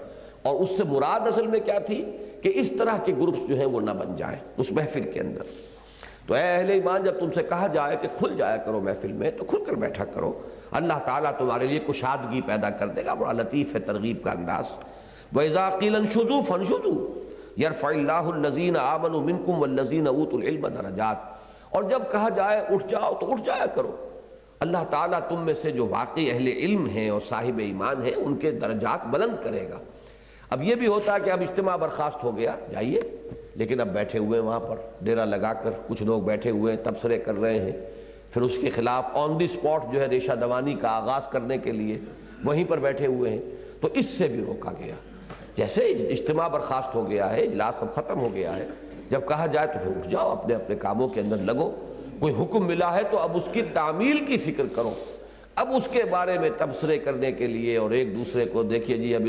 اور اس سے مراد اصل میں کیا تھی کہ اس طرح کے گروپس جو ہیں وہ نہ بن جائیں اس محفل کے اندر۔ تو اے اہل ایمان جب تم سے کہا جائے کہ کھل جایا کرو محفل میں تو کھل کر بیٹھا کرو، اللہ تعالیٰ تمہارے لیے کشادگی پیدا کر دے گا۔ بڑا لطیف ہے ترغیب کا انداز۔ وَإِذَا قِيلَ انشُزُوا فَانشُزُوا يَرْفَعِ اللَّهُ الَّذِينَ آمَنُوا مِنكُمْ وَالَّذِينَ أُوتُوا الْعِلْمَ دَرَجَاتٍ، اور جب کہا جائے اٹھ جاؤ تو اٹھ جایا کرو، اللہ تعالیٰ تم میں سے جو واقعی اہل علم ہیں اور صاحب ایمان ہیں ان کے درجات بلند کرے گا۔ اب یہ بھی ہوتا ہے کہ اب اجتماع برخاست ہو گیا، جائیے، لیکن اب بیٹھے ہوئے وہاں پر ڈیرا لگا کر کچھ لوگ بیٹھے ہوئے ہیں، تبصرے کر رہے ہیں، پھر اس کے خلاف آن دی سپاٹ جو ہے ریشہ دوانی کا آغاز کرنے کے لیے وہیں پر بیٹھے ہوئے ہیں، تو اس سے بھی روکا گیا۔ جیسے اجتماع برخاست ہو گیا ہے، اجلاس اب ختم ہو گیا ہے، جب کہا جائے تو پھر اٹھ جاؤ، اپنے اپنے کاموں کے اندر لگو، کوئی حکم ملا ہے تو اب اس کی تعمیل کی فکر کرو، اب اس کے بارے میں تبصرے کرنے کے لیے اور ایک دوسرے کو دیکھیے جی اب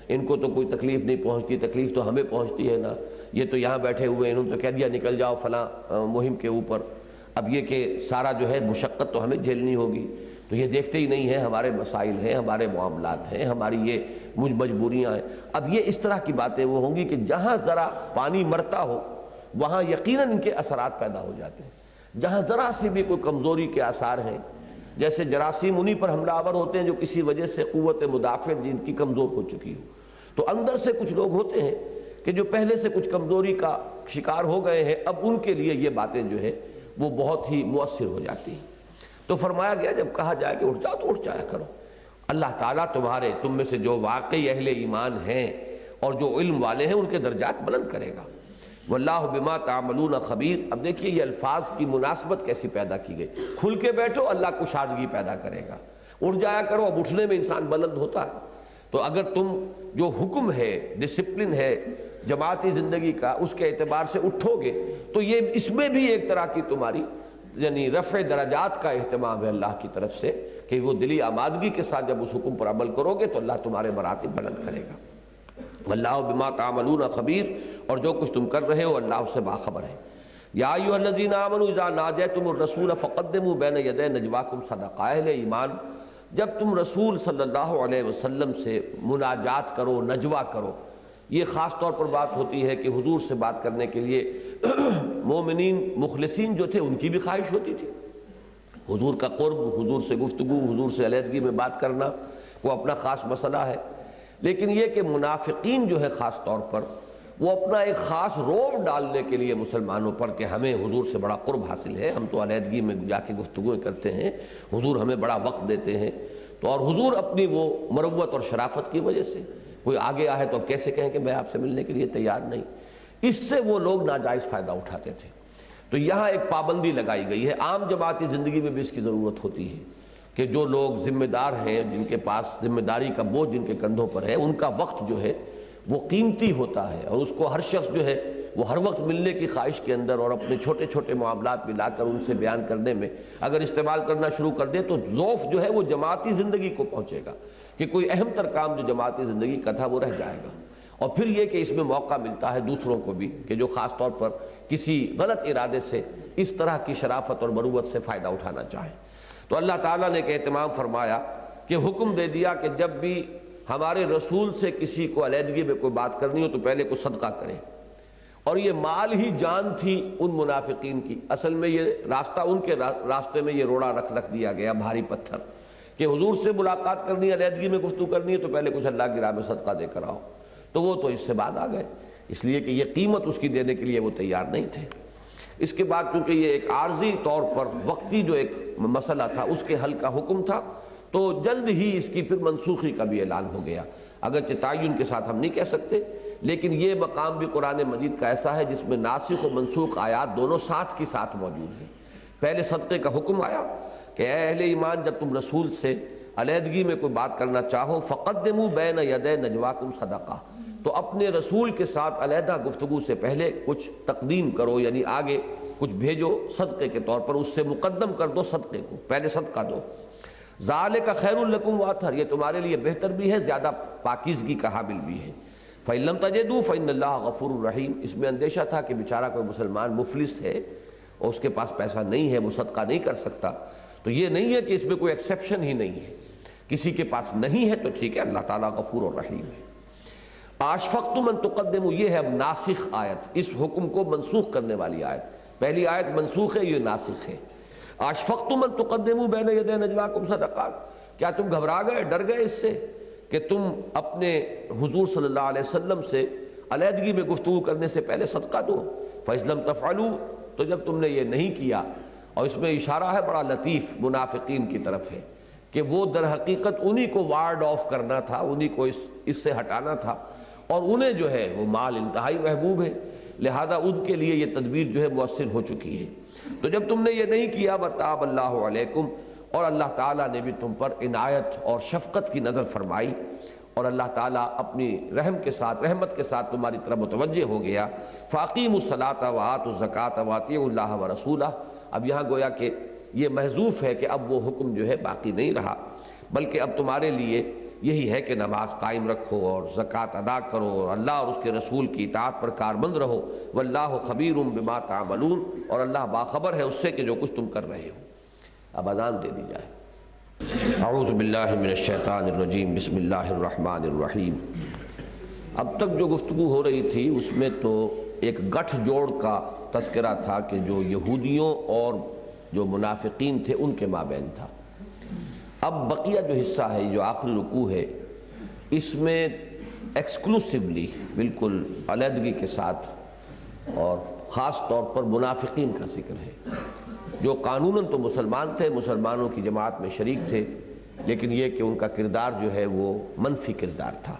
ان کو تو کوئی تکلیف نہیں پہنچتی، تکلیف تو ہمیں پہنچتی ہے نا، یہ تو یہاں بیٹھے ہوئے ہیں، انہوں نے تو کہہ دیا نکل جاؤ فلاں مہم کے اوپر، اب یہ کہ سارا جو ہے مشقت تو ہمیں جھیلنی ہوگی، تو یہ دیکھتے ہی نہیں ہیں ہمارے مسائل ہیں، ہمارے معاملات ہیں، ہماری یہ مجبوریاں ہیں۔ اب یہ اس طرح کی باتیں وہ ہوں گی کہ جہاں ذرا پانی مرتا ہو وہاں یقیناً ان کے اثرات پیدا ہو جاتے ہیں، جہاں ذرا سی بھی کوئی کمزوری کے آثار ہیں، جیسے جراثیم انہی پر حملہ آور ہوتے ہیں جو کسی وجہ سے قوت مدافعت جن کی کمزور ہو چکی ہو، تو اندر سے کچھ لوگ ہوتے ہیں کہ جو پہلے سے کچھ کمزوری کا شکار ہو گئے ہیں، اب ان کے لیے یہ باتیں جو ہے وہ بہت ہی مؤثر ہو جاتی ہیں۔ تو فرمایا گیا جب کہا جائے کہ اٹھ جاؤ تو اٹھ جایا کرو، اللہ تعالیٰ تم میں سے جو واقعی اہل ایمان ہیں اور جو علم والے ہیں ان کے درجات بلند کرے گا۔ واللہ بما تعملون خبیر۔ اب دیکھیے یہ الفاظ کی مناسبت کیسی پیدا کی گئی، کھل کے بیٹھو اللہ کشادگی پیدا کرے گا، اٹھ جایا کرو، اب اٹھنے میں انسان بلند ہوتا ہے۔ تو اگر تم جو حکم ہے، ڈسپلن ہے جماعتی زندگی کا، اس کے اعتبار سے اٹھو گے تو یہ اس میں بھی ایک طرح کی تمہاری یعنی رفع درجات کا اہتمام ہے اللہ کی طرف سے، کہ وہ دلی آمادگی کے ساتھ جب اس حکم پر عمل کرو گے تو اللہ تمہارے مراتب بلند کرے گا۔ واللہ بما تعملون خبیر، اور جو کچھ تم کر رہے ہو اللہ اس سے باخبر ہے۔ یا ایھا الذین آمنوا اذا ناجیتم الرسول فقدموا بین یدی نجواکم صدقہ، اہل ایمان جب تم رسول صلی اللہ علیہ وسلم سے مناجات کرو، نجوہ کرو، یہ خاص طور پر بات ہوتی ہے کہ حضور سے بات کرنے کے لیے مومنین مخلصین جو تھے ان کی بھی خواہش ہوتی تھی، حضور کا قرب، حضور سے گفتگو، حضور سے علیحدگی میں بات کرنا وہ اپنا خاص مسئلہ ہے، لیکن یہ کہ منافقین جو ہے خاص طور پر وہ اپنا ایک خاص روب ڈالنے کے لیے مسلمانوں پر کہ ہمیں حضور سے بڑا قرب حاصل ہے، ہم تو علیحدگی میں جا کے گفتگویں کرتے ہیں، حضور ہمیں بڑا وقت دیتے ہیں، تو اور حضور اپنی وہ مروت اور شرافت کی وجہ سے کوئی آگے آئے تو اب کیسے کہیں کہ میں آپ سے ملنے کے لیے تیار نہیں، اس سے وہ لوگ ناجائز فائدہ اٹھاتے تھے۔ تو یہاں ایک پابندی لگائی گئی ہے، عام جماعتی زندگی میں بھی اس کی ضرورت ہوتی ہے کہ جو لوگ ذمہ دار ہیں، جن کے پاس ذمہ داری کا بوجھ جن کے کندھوں پر ہے، ان کا وقت جو ہے وہ قیمتی ہوتا ہے، اور اس کو ہر شخص جو ہے وہ ہر وقت ملنے کی خواہش کے اندر اور اپنے چھوٹے چھوٹے معاملات ملا کر ان سے بیان کرنے میں اگر استعمال کرنا شروع کر دے تو ضعف جو ہے وہ جماعتی زندگی کو پہنچے گا، کہ کوئی اہم تر کام جو جماعتی زندگی کا تھا وہ رہ جائے گا۔ اور پھر یہ کہ اس میں موقع ملتا ہے دوسروں کو بھی کہ جو خاص طور پر کسی غلط ارادے سے اس طرح کی شرافت اور مروت سے فائدہ اٹھانا چاہیں۔ تو اللہ تعالیٰ نے ایک اہتمام فرمایا کہ حکم دے دیا کہ جب بھی ہمارے رسول سے کسی کو علیحدگی میں کوئی بات کرنی ہو تو پہلے کو صدقہ کریں، اور یہ مال ہی جان تھی ان منافقین کی. اصل میں یہ راستہ ان کے راستے میں یہ روڑا رکھ دیا گیا، بھاری پتھر، کہ حضور سے ملاقات کرنی ہے، علیحدگی میں گفتگو کرنی ہے تو پہلے کچھ اللہ کی راہ میں صدقہ دے کر آؤ. تو وہ تو اس سے بعد آ گئے، اس لیے کہ یہ قیمت اس کی دینے کے لیے وہ تیار نہیں تھے. اس کے بعد چونکہ یہ ایک عارضی طور پر وقتی جو ایک مسئلہ تھا اس کے حل کا حکم تھا، تو جلد ہی اس کی پھر منسوخی کا بھی اعلان ہو گیا. اگرچہ تعین کے ساتھ ہم نہیں کہہ سکتے، لیکن یہ مقام بھی قرآن مجید کا ایسا ہے جس میں ناسخ و منسوخ آیات دونوں ساتھ کی ساتھ موجود ہیں. پہلے صدقے کا حکم آیا کہ اے اہل ایمان، جب تم رسول سے علیحدگی میں کوئی بات کرنا چاہو فقدموا بین یدی نجواکم صدقہ، تو اپنے رسول کے ساتھ علیحدہ گفتگو سے پہلے کچھ تقدیم کرو، یعنی آگے کچھ بھیجو صدقے کے طور پر، اس سے مقدم کر دو صدقے کو، پہلے صدقہ دو. ذالک خیر لکم واطہر، یہ تمہارے لیے بہتر بھی ہے، زیادہ پاکیزگی کا حامل بھی ہے. فإن لم تجدوا فإن اللہ غفور رحیم. اس میں اندیشہ تھا کہ بیچارہ کوئی مسلمان مفلس ہے اور اس کے پاس پیسہ نہیں ہے، وہ صدقہ نہیں کر سکتا. تو یہ نہیں ہے کہ اس میں کوئی ایکسیپشن ہی نہیں ہے، کسی کے پاس نہیں ہے تو ٹھیک ہے، اللہ تعالیٰ غفور اور رحیم ہے. اشفقتم ان تقدموا، یہ ہے اب ناسخ آیت، اس حکم کو منسوخ کرنے والی آیت. پہلی آیت منسوخ ہے، یہ ناسخ ہے. اشفقتم ان تقدموا بین یدی نجواکم صدقات، کیا تم گھبرا گئے، ڈر گئے اس سے کہ تم اپنے حضور صلی اللہ علیہ وسلم سے علیحدگی میں گفتگو کرنے سے پہلے صدقہ دو. فإذ لم تفعلوا، تو جب تم نے یہ نہیں کیا، اور اس میں اشارہ ہے بڑا لطیف منافقین کی طرف ہے کہ وہ در حقیقت انہی کو وارڈ آف کرنا تھا، انہی کو اس سے ہٹانا تھا، اور انہیں جو ہے وہ مال انتہائی محبوب ہے، لہذا ان کے لیے یہ تدبیر جو ہے مؤثر ہو چکی ہے. تو جب تم نے یہ نہیں کیا وَتَابَ اللَّهُ عَلَيْكُمْ، اور اللہ تعالیٰ نے بھی تم پر عنایت اور شفقت کی نظر فرمائی، اور اللہ تعالیٰ اپنی رحم کے ساتھ، رحمت کے ساتھ تمہاری طرف متوجہ ہو گیا. فَأَقِيمُوا الصَّلَاةَ وَآتُوا الزَّكَاةَ وَأَطِيعُوا اللَّهَ وَرَسُولَهُ. اب یہاں گویا کہ یہ محذوف ہے کہ اب وہ حکم جو ہے باقی نہیں رہا، بلکہ اب تمہارے لیے یہی ہے کہ نماز قائم رکھو اور زکوٰۃ ادا کرو اور اللہ اور اس کے رسول کی اطاعت پر کاربند رہو. واللہ خبیر بما تعملون، اور اللہ باخبر ہے اس سے کہ جو کچھ تم کر رہے ہو. اب اذان دے دی جائے. اعوذ باللہ من الشیطان الرجیم، بسم اللہ الرحمن الرحیم. اب تک جو گفتگو ہو رہی تھی اس میں تو ایک گٹھ جوڑ کا تذکرہ تھا کہ جو یہودیوں اور جو منافقین تھے ان کے مابین تھا. اب بقیہ جو حصہ ہے، جو آخری رکوع ہے، اس میں ایکسکلوسیولی بالکل علیحدگی کے ساتھ اور خاص طور پر منافقین کا ذکر ہے، جو قانوناً تو مسلمان تھے، مسلمانوں کی جماعت میں شریک تھے، لیکن یہ کہ ان کا کردار جو ہے وہ منفی کردار تھا.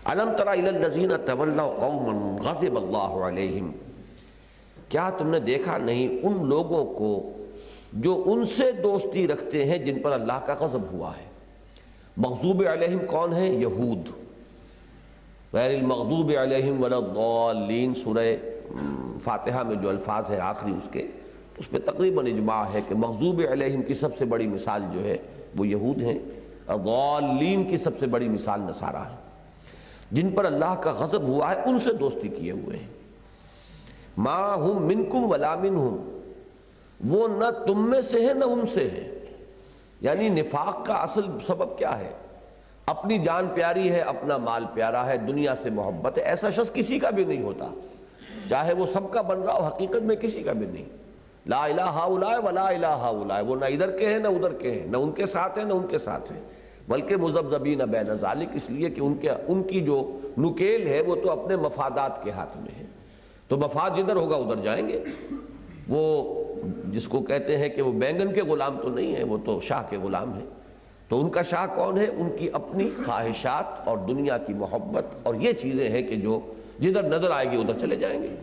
الم تر الی الذین تولوا قوما غضب اللہ علیہم، کیا تم نے دیکھا نہیں ان لوگوں کو جو ان سے دوستی رکھتے ہیں جن پر اللہ کا غضب ہوا ہے. مغضوب علیہم کون ہیں؟ یہود. غیر المغضوب علیہم ولا الضالین، سورہ فاتحہ میں جو الفاظ ہیں آخری اس کے، اس پہ تقریباً اجماع ہے کہ مغضوب علیہم کی سب سے بڑی مثال جو ہے وہ یہود ہیں، اور ضالین کی سب سے بڑی مثال نصارہ ہے. جن پر اللہ کا غضب ہوا ہے ان سے دوستی کیے ہوئے ہیں. ما ہم منکم ولا منہم، وہ نہ تم میں سے ہے نہ ان سے ہے. یعنی نفاق کا اصل سبب کیا ہے؟ اپنی جان پیاری ہے، اپنا مال پیارا ہے، دنیا سے محبت ہے. ایسا شخص کسی کا بھی نہیں ہوتا، چاہے وہ سب کا بن رہا ہو، حقیقت میں کسی کا بھی نہیں. لا الہ ہؤلاء ولا الہ ہؤلاء، وہ نہ ادھر کے ہیں نہ ادھر کے ہیں، نہ ان کے ساتھ ہیں نہ ان کے ساتھ ہیں، بلکہ مذبذبین بین ذالک، اس لیے کہ ان کی جو نکیل ہے وہ تو اپنے مفادات کے ہاتھ میں ہے. تو مفاد جدھر ہوگا ادھر جائیں گے. وہ جس کو کہتے ہیں کہ وہ بینگن کے غلام تو نہیں ہیں، وہ تو شاہ کے غلام ہیں. تو ان کا شاہ کون ہے؟ ان کی اپنی خواہشات اور دنیا کی محبت، اور یہ چیزیں ہیں کہ جو جدھر نظر آئے گی ادھر چلے جائیں گے.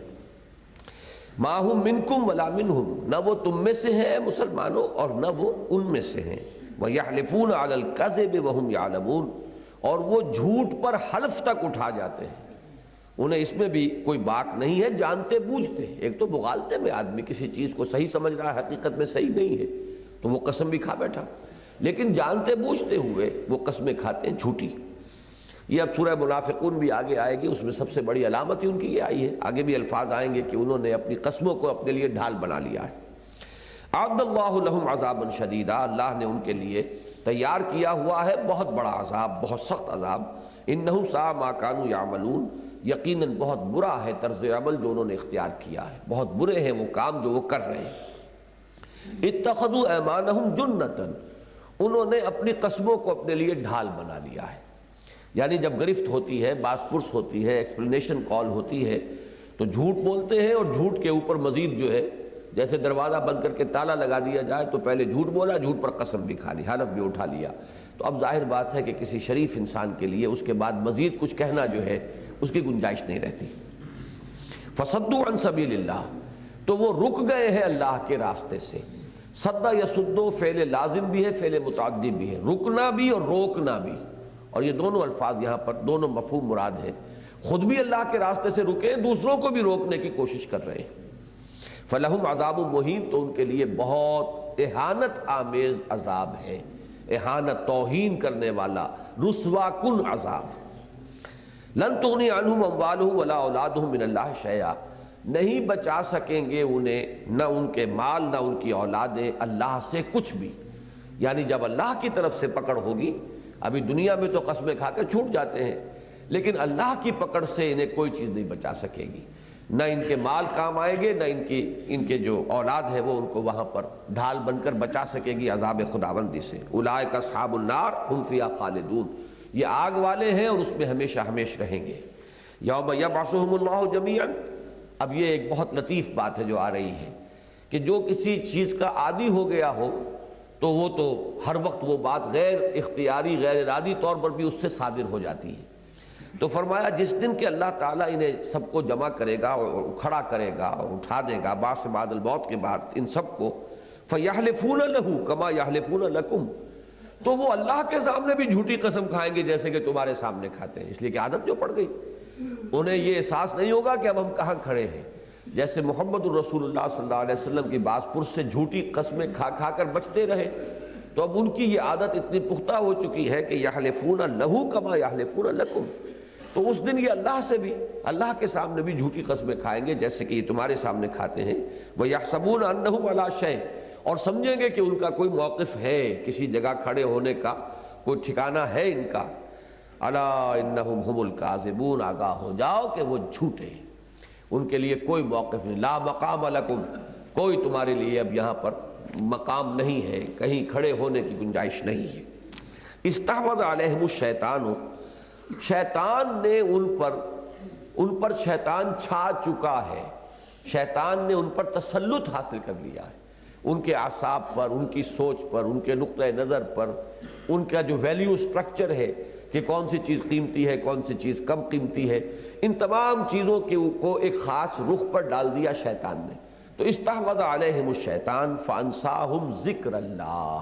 ما ہم منکم ولا منہم، نہ وہ تم میں سے ہیں مسلمانوں اور نہ وہ ان میں سے ہیں. وَيَحْلِفُونَ عَلَى الْكَذِبِ وَهُمْ يَعْلَمُونَ، اور وہ جھوٹ پر حلف تک اٹھا جاتے ہیں. انہیں اس میں بھی کوئی باک نہیں ہے، جانتے بوجھتے. ایک تو بغالتے میں آدمی کسی چیز کو صحیح سمجھ رہا ہے، حقیقت میں صحیح نہیں ہے تو وہ قسم بھی کھا بیٹھا، لیکن جانتے بوجھتے ہوئے وہ قسمیں کھاتے ہیں جھوٹی. یہ اب سورہ منافقون بھی آگے آئے گی، اس میں سب سے بڑی علامت ہی ان کی یہ آئی ہے. آگے بھی الفاظ آئیں گے کہ انہوں نے اپنی قسموں کو اپنے لیے ڈھال بنا لیا ہے. اعد اللہ لہم عذابا شدیدا، اللہ نے ان کے لیے تیار کیا ہوا ہے بہت بڑا عذاب، بہت سخت عذاب. انہم ساء ما کانوا یعملون، یقیناً بہت برا ہے طرز عمل جو انہوں نے اختیار کیا ہے، بہت برے ہیں وہ کام جو وہ کر رہے ہیں۔ اتخذوا ایمانہم جنۃ، انہوں نے اپنی قسموں کو اپنے لیے ڈھال بنا لیا ہے۔ یعنی جب گرفت ہوتی ہے، باز پرس ہوتی ہے، ایکسپلینیشن کال ہوتی ہے، تو جھوٹ بولتے ہیں، اور جھوٹ کے اوپر مزید جو ہے، جیسے دروازہ بند کر کے تالا لگا دیا جائے تو پہلے جھوٹ بولا، جھوٹ پر قسم بھی کھا لی، حلف بھی اٹھا لیا۔ تو اب ظاہر بات ہے کہ کسی شریف انسان کے لیے اس کے بعد مزید کچھ کہنا جو ہے اس کی گنجائش نہیں رہتی۔ فصدوا عن سبیل اللہ، تو وہ رک گئے ہیں اللہ کے راستے سے۔ صد یصدو فعل لازم بھی ہے، فعل متعدی بھی ہے، رکنا بھی اور روکنا بھی، اور یہ دونوں الفاظ یہاں پر دونوں مفہوم مراد ہیں۔ خود بھی اللہ کے راستے سے رکے، دوسروں کو بھی روکنے کی کوشش کر رہے ہیں۔ فلہم عذاب مہین، تو ان کے لیے بہت اہانت آمیز عذاب ہے، اہانت، توہین کرنے والا، رسوا کن عذاب۔ لن تغنی عنہم اموالہم ولا اولادہم من اللہ شیئا، نہیں بچا سکیں گے انہیں نہ ان کے مال نہ ان کی اولادیں اللہ سے کچھ بھی۔ یعنی جب اللہ کی طرف سے پکڑ ہوگی، ابھی دنیا میں تو قسمیں کھا کے چھوٹ جاتے ہیں، لیکن اللہ کی پکڑ سے انہیں کوئی چیز نہیں بچا سکے گی، نہ ان کے مال کام آئیں گے، نہ ان کے جو اولاد ہے وہ ان کو وہاں پر ڈھال بن کر بچا سکے گی عذاب خداوندی سے۔ اولئک اصحاب النار ہم فیہا خالدون، یہ آگ والے ہیں اور اس میں ہمیشہ ہمیش رہیں گے۔ یوم یبعثہم اللہ جمیعا، اب یہ ایک بہت لطیف بات ہے جو آ رہی ہے کہ جو کسی چیز کا عادی ہو گیا ہو تو وہ تو ہر وقت وہ بات غیر اختیاری، غیر ارادی طور پر بھی اس سے صادر ہو جاتی ہے۔ تو فرمایا جس دن کہ اللہ تعالیٰ انہیں سب کو جمع کرے گا اور کھڑا کرے گا اور اٹھا دے گا بعث بعد الموت کے بعد ان سب کو، فَيَحْلِفُونَ لَهُ كَمَا يَحْلِفُونَ لَكُمْ، تو وہ اللہ کے سامنے بھی جھوٹی قسم کھائیں گے جیسے کہ تمہارے سامنے کھاتے ہیں، اس لیے کہ عادت جو پڑ گئی، انہیں یہ احساس نہیں ہوگا کہ اب ہم کہاں کھڑے ہیں۔ جیسے محمد الرسول اللہ صلی اللہ علیہ وسلم کی باز پرس سے جھوٹی قسمیں کھا کھا کر بچتے رہے، تو اب ان کی یہ عادت اتنی پختہ ہو چکی ہے کہ یحلفون لہو کما یحلفون لکم، تو اس دن یہ اللہ سے بھی، اللہ کے سامنے بھی جھوٹی قسمیں کھائیں گے جیسے کہ یہ تمہارے سامنے کھاتے ہیں۔ وَيَحْسَبُونَ أَنَّهُمْ عَلَىٰ شَيْءٍ، اور سمجھیں گے کہ ان کا کوئی موقف ہے، کسی جگہ کھڑے ہونے کا کوئی ٹھکانہ ہے ان کا۔ أَلَا إِنَّهُمْ هُمُ الْكَاذِبُونَ، آگاہ ہو جاؤ کہ وہ جھوٹے ہیں، ان کے لیے کوئی موقف نہیں۔ لا مقام لکم، کوئی تمہارے لیے اب یہاں پر مقام نہیں ہے، کہیں کھڑے ہونے کی گنجائش نہیں ہے۔ استحوذ علیہم الشیطان، شیطان نے ان پر شیطان چھا چکا ہے، شیطان نے ان پر تسلط حاصل کر لیا ہے، ان کے اعصاب پر، ان کی سوچ پر، ان کے نقطہ نظر پر، ان کا جو ویلیو سٹرکچر ہے کہ کون سی چیز قیمتی ہے، کون سی چیز کم قیمتی ہے، ان تمام چیزوں کو ایک خاص رخ پر ڈال دیا شیطان نے۔ تو استحوذ علیہم الشیطان فانساہم ذکر اللہ،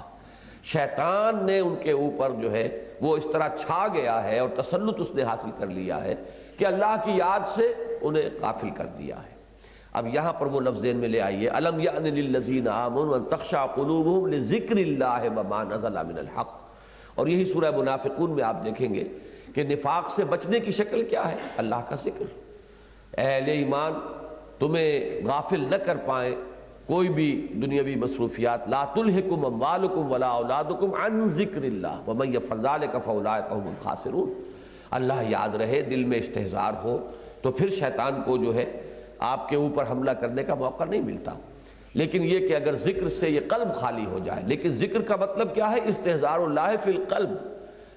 شیطان نے ان کے اوپر جو ہے وہ اس طرح چھا گیا ہے اور تسلط اس نے حاصل کر لیا ہے کہ اللہ کی یاد سے انہیں غافل کر دیا ہے۔ اب یہاں پر وہ لفظ ذہن میں لے آئیے، الم یأن للذین آمنوا ان تخشع قلوبہم لذکر اللہ وما نزل من الحق، اور یہی سورہ منافقون میں آپ دیکھیں گے کہ نفاق سے بچنے کی شکل کیا ہے؟ اللہ کا ذکر۔ اہل ایمان تمہیں غافل نہ کر پائیں کوئی بھی دنیاوی مصروفیات، لا تلہکم اموالکم ولا اولادکم عن ذکر اللہ ومن یفعل ذلک فاولئک هم الخاسرون، اللہ یاد رہے، دل میں استحضار ہو، تو پھر شیطان کو جو ہے آپ کے اوپر حملہ کرنے کا موقع نہیں ملتا۔ لیکن یہ کہ اگر ذکر سے یہ قلب خالی ہو جائے، لیکن ذکر کا مطلب کیا ہے؟ استحضار اللہ فی القلب،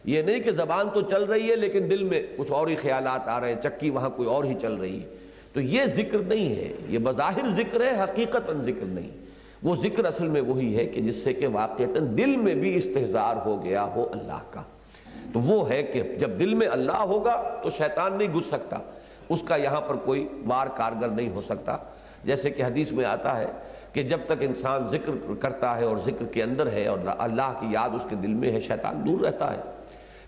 یہ نہیں کہ زبان تو چل رہی ہے لیکن دل میں کچھ اور ہی خیالات آ رہے ہیں، چکی وہاں کوئی اور ہی چل رہی ہے، تو یہ ذکر نہیں ہے، یہ بظاہر ذکر ہے، حقیقتاً ذکر نہیں۔ وہ ذکر اصل میں وہی ہے کہ جس سے کہ واقعتاً دل میں بھی استحضار ہو گیا ہو اللہ کا، تو وہ ہے کہ جب دل میں اللہ ہوگا تو شیطان نہیں گھس سکتا، اس کا یہاں پر کوئی وار کارگر نہیں ہو سکتا۔ جیسے کہ حدیث میں آتا ہے کہ جب تک انسان ذکر کرتا ہے اور ذکر کے اندر ہے اور اللہ کی یاد اس کے دل میں ہے، شیطان دور رہتا ہے۔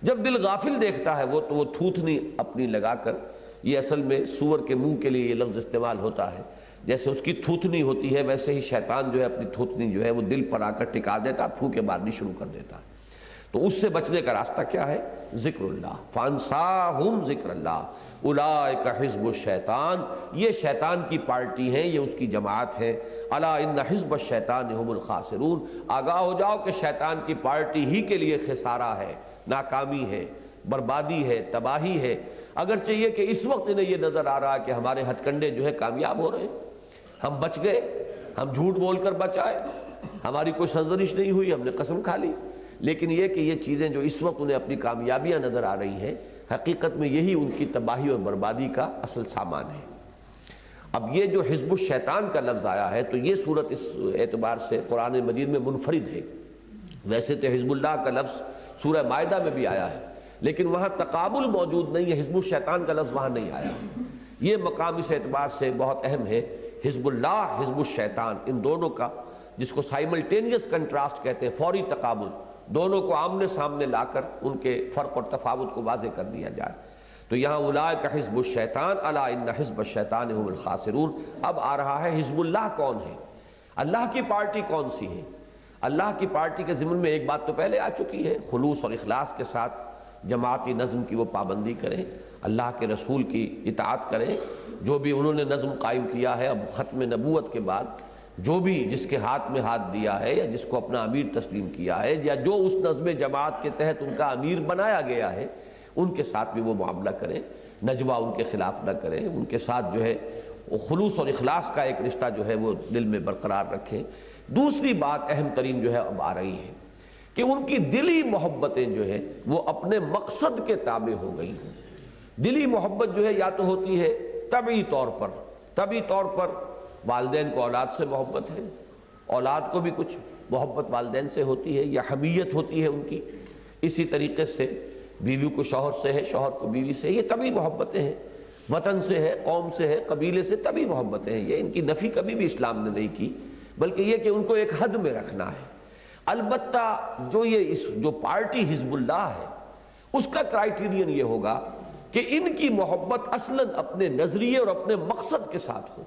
جب دل غافل دیکھتا ہے وہ، تو وہ تھوتنی اپنی لگا کر، یہ اصل میں سور کے منہ کے لیے یہ لفظ استعمال ہوتا ہے، جیسے اس کی تھوتنی ہوتی ہے ویسے ہی شیطان جو ہے اپنی تھوتنی جو ہے وہ دل پر آ کر ٹکا دیتا، تھوکے مارنی شروع کر دیتا ہے۔ تو اس سے بچنے کا راستہ کیا ہے؟ ذکر اللہ، فانساہم ذکر اللہ اولئک حزب الشیطان، یہ شیطان کی پارٹی ہیں، یہ اس کی جماعت ہے۔ الا ان حزب الشیطان هم الخاسرون، آگاہ ہو جاؤ کہ شیطان کی پارٹی ہی کے لیے خسارہ ہے، ناکامی ہے، بربادی ہے، تباہی ہے۔ اگرچہ یہ کہ اس وقت انہیں یہ نظر آ رہا ہے کہ ہمارے ہتھ کنڈے جو ہے کامیاب ہو رہے ہیں، ہم بچ گئے، ہم جھوٹ بول کر بچ آئے، ہماری کوئی سرزنش نہیں ہوئی، ہم نے قسم کھا لی، لیکن یہ کہ یہ چیزیں جو اس وقت انہیں اپنی کامیابیاں نظر آ رہی ہیں، حقیقت میں یہی ان کی تباہی اور بربادی کا اصل سامان ہے۔ اب یہ جو حزب الشیطان کا لفظ آیا ہے تو یہ صورت اس اعتبار سے قرآن مجید میں منفرد ہے۔ ویسے تو حزب اللہ کا لفظ سورہ مائدہ میں بھی آیا ہے، لیکن وہاں تقابل موجود نہیں ہے، حزب الشیطان کا لفظ وہاں نہیں آیا۔ یہ مقام اس اعتبار سے بہت اہم ہے، حزب اللہ، حزب الشیطان، ان دونوں کا جس کو سائملٹینیس کنٹراسٹ کہتے ہیں، فوری تقابل، دونوں کو آمنے سامنے لا کر ان کے فرق اور تفاوت کو واضح کر دیا جائے۔ تو یہاں اولئک حزب الشیطان الا ان حزب الشیطان هم الخاسرون۔ اب آ رہا ہے حزب اللہ کون ہے، اللہ کی پارٹی کون سی ہے۔ اللہ کی پارٹی کے ضمن میں ایک بات تو پہلے آ چکی ہے، خلوص اور اخلاص کے ساتھ جماعتی نظم کی وہ پابندی کریں، اللہ کے رسول کی اطاعت کریں، جو بھی انہوں نے نظم قائم کیا ہے اب ختم نبوت کے بعد، جو بھی جس کے ہاتھ میں ہاتھ دیا ہے یا جس کو اپنا امیر تسلیم کیا ہے یا جو اس نظم جماعت کے تحت ان کا امیر بنایا گیا ہے، ان کے ساتھ بھی وہ معاملہ کریں، نجوہ ان کے خلاف نہ کریں، ان کے ساتھ جو ہے خلوص اور اخلاص کا ایک رشتہ جو ہے وہ دل میں برقرار رکھیں۔ دوسری بات اہم ترین جو ہے اب آ رہی ہے کہ ان کی دلی محبتیں جو ہے وہ اپنے مقصد کے تابع ہو گئی ہیں۔ دلی محبت جو ہے یا تو ہوتی ہے طبعی طور پر والدین کو اولاد سے محبت ہے، اولاد کو بھی کچھ محبت والدین سے ہوتی ہے یا حمیت ہوتی ہے ان کی، اسی طریقے سے بیوی کو شوہر سے ہے، شوہر کو بیوی سے، یہ طبعی محبتیں ہیں، وطن سے ہے، قوم سے ہے، قبیلے سے، طبعی محبتیں ہیں، یہ ان کی نفی کبھی بھی اسلام نے نہیں کی، بلکہ یہ کہ ان کو ایک حد میں رکھنا ہے۔ البتہ جو پارٹی حزب اللہ ہے اس کا کرائیٹیرین یہ ہوگا کہ ان کی محبت اصلاً اپنے نظریے اور اپنے مقصد کے ساتھ ہو۔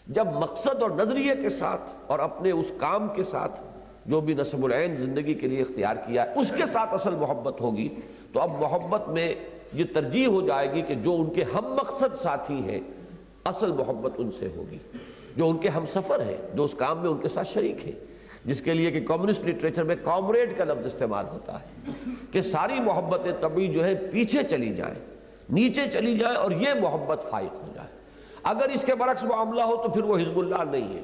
جب مقصد اور نظریے کے ساتھ اور اپنے اس کام کے ساتھ جو بھی نصب العین زندگی کے لیے اختیار کیا ہے اس کے ساتھ اصل محبت ہوگی، تو اب محبت میں یہ ترجیح ہو جائے گی کہ جو ان کے ہم مقصد ساتھی ہیں اصل محبت ان سے ہوگی، جو ان کے ہم سفر ہیں، جو اس کام میں ان کے ساتھ شریک ہیں، جس کے لیے کہ کمیونسٹ لٹریچر میں کامریڈ کا لفظ استعمال ہوتا ہے کہ ساری محبتیں طبعی جو ہے پیچھے چلی جائیں، نیچے چلی جائیں اور یہ محبت فائق ہو جائے۔ اگر اس کے برعکس معاملہ ہو تو پھر وہ حزب اللہ نہیں ہے۔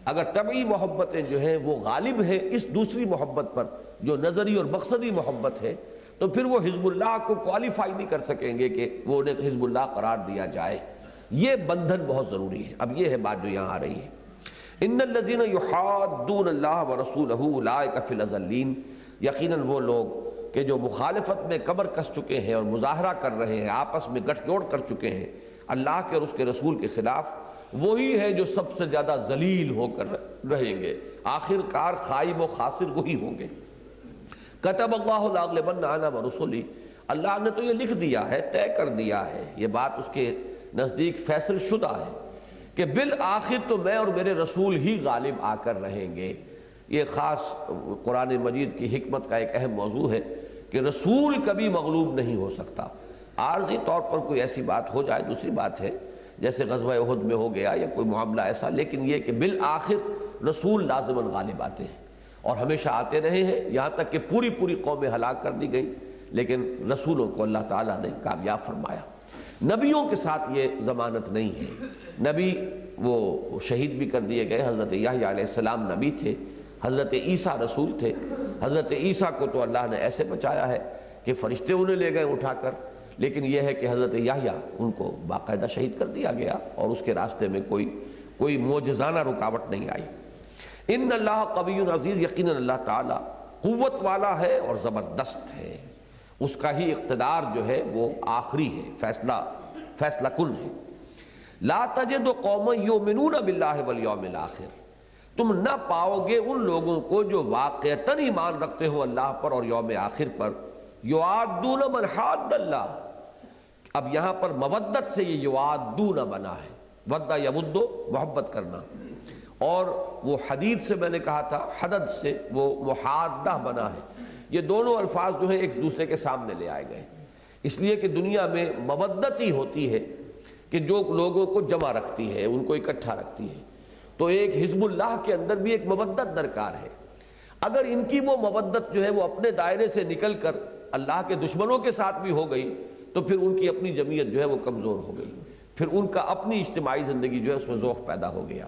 اگر طبعی محبتیں جو ہیں وہ غالب ہیں اس دوسری محبت پر جو نظری اور مقصدی محبت ہے، تو پھر وہ حزب اللہ کو کوالیفائی نہیں کر سکیں گے کہ وہ انہیں حزب اللہ قرار دیا جائے۔ یہ بندھن بہت ضروری ہے۔ اب یہ ہے بات جو یہاں آ رہی ہے، ان الذین یحادون اللہ ورسولہ اولئک فی الاذلین، یقیناً وہ لوگ کہ جو مخالفت میں کمر کس چکے ہیں اور مظاہرہ کر رہے ہیں، آپس میں گٹھ جوڑ کر چکے ہیں اللہ کے اور اس کے رسول کے خلاف، وہی ہے جو سب سے زیادہ ذلیل ہو کر رہیں گے، آخر کار خائب و خاسر وہی ہوں گے۔ کتب اللہ لاغلبن انا ورسلی، اللہ نے تو یہ لکھ دیا ہے، طے کر دیا ہے، یہ بات اس کے نزدیک فیصل شدہ ہے کہ بالآخر تو میں اور میرے رسول ہی غالب آ کر رہیں گے۔ یہ خاص قرآن مجید کی حکمت کا ایک اہم موضوع ہے کہ رسول کبھی مغلوب نہیں ہو سکتا۔ عارضی طور پر کوئی ایسی بات ہو جائے دوسری بات ہے، جیسے غزوہ احد میں ہو گیا یا کوئی معاملہ ایسا، لیکن یہ کہ بالآخر رسول لازماً غالب آتے ہیں اور ہمیشہ آتے رہے ہیں، یہاں تک کہ پوری قومیں ہلاک کر دی گئیں، لیکن رسولوں کو اللہ تعالیٰ نے کامیاب فرمایا۔ نبیوں کے ساتھ یہ ضمانت نہیں ہے، نبی وہ شہید بھی کر دیے گئے، حضرت یحییٰ علیہ السلام نبی تھے، حضرت عیسیٰ رسول تھے، حضرت عیسیٰ کو تو اللہ نے ایسے بچایا ہے کہ فرشتے انہیں لے گئے اٹھا کر، لیکن یہ ہے کہ حضرت یحییٰ ان کو باقاعدہ شہید کر دیا گیا اور اس کے راستے میں کوئی معجزانہ رکاوٹ نہیں آئی۔ ان اللہ قوی عزیز، یقیناً اللہ تعالیٰ قوت والا ہے اور زبردست ہے، اس کا ہی اقتدار جو ہے وہ آخری ہے، فیصلہ کن ہے۔ لا تجد قوما یؤمنون باللہ والیوم الآخر، تم نہ پاؤ گے ان لوگوں کو جو واقعتاً ایمان رکھتے ہو اللہ پر اور یوم آخر پر، یوادون من حاد اللہ، اب یہاں پر مودت سے یہ یوادون بنا ہے، ودہ یودو محبت کرنا، اور وہ حدید سے میں نے کہا تھا حدد سے وہ محادہ بنا ہے، یہ دونوں الفاظ جو ہیں ایک دوسرے کے سامنے لے آئے گئے، اس لیے کہ دنیا میں مودت ہی ہوتی ہے کہ جو لوگوں کو جمع رکھتی ہے، ان کو اکٹھا رکھتی ہے، تو ایک حزب اللہ کے اندر بھی ایک مودت درکار ہے۔ اگر ان کی وہ مودت جو ہے وہ اپنے دائرے سے نکل کر اللہ کے دشمنوں کے ساتھ بھی ہو گئی تو پھر ان کی اپنی جمعیت جو ہے وہ کمزور ہو گئی، پھر ان کا اپنی اجتماعی زندگی جو ہے اس میں ذوق پیدا ہو گیا۔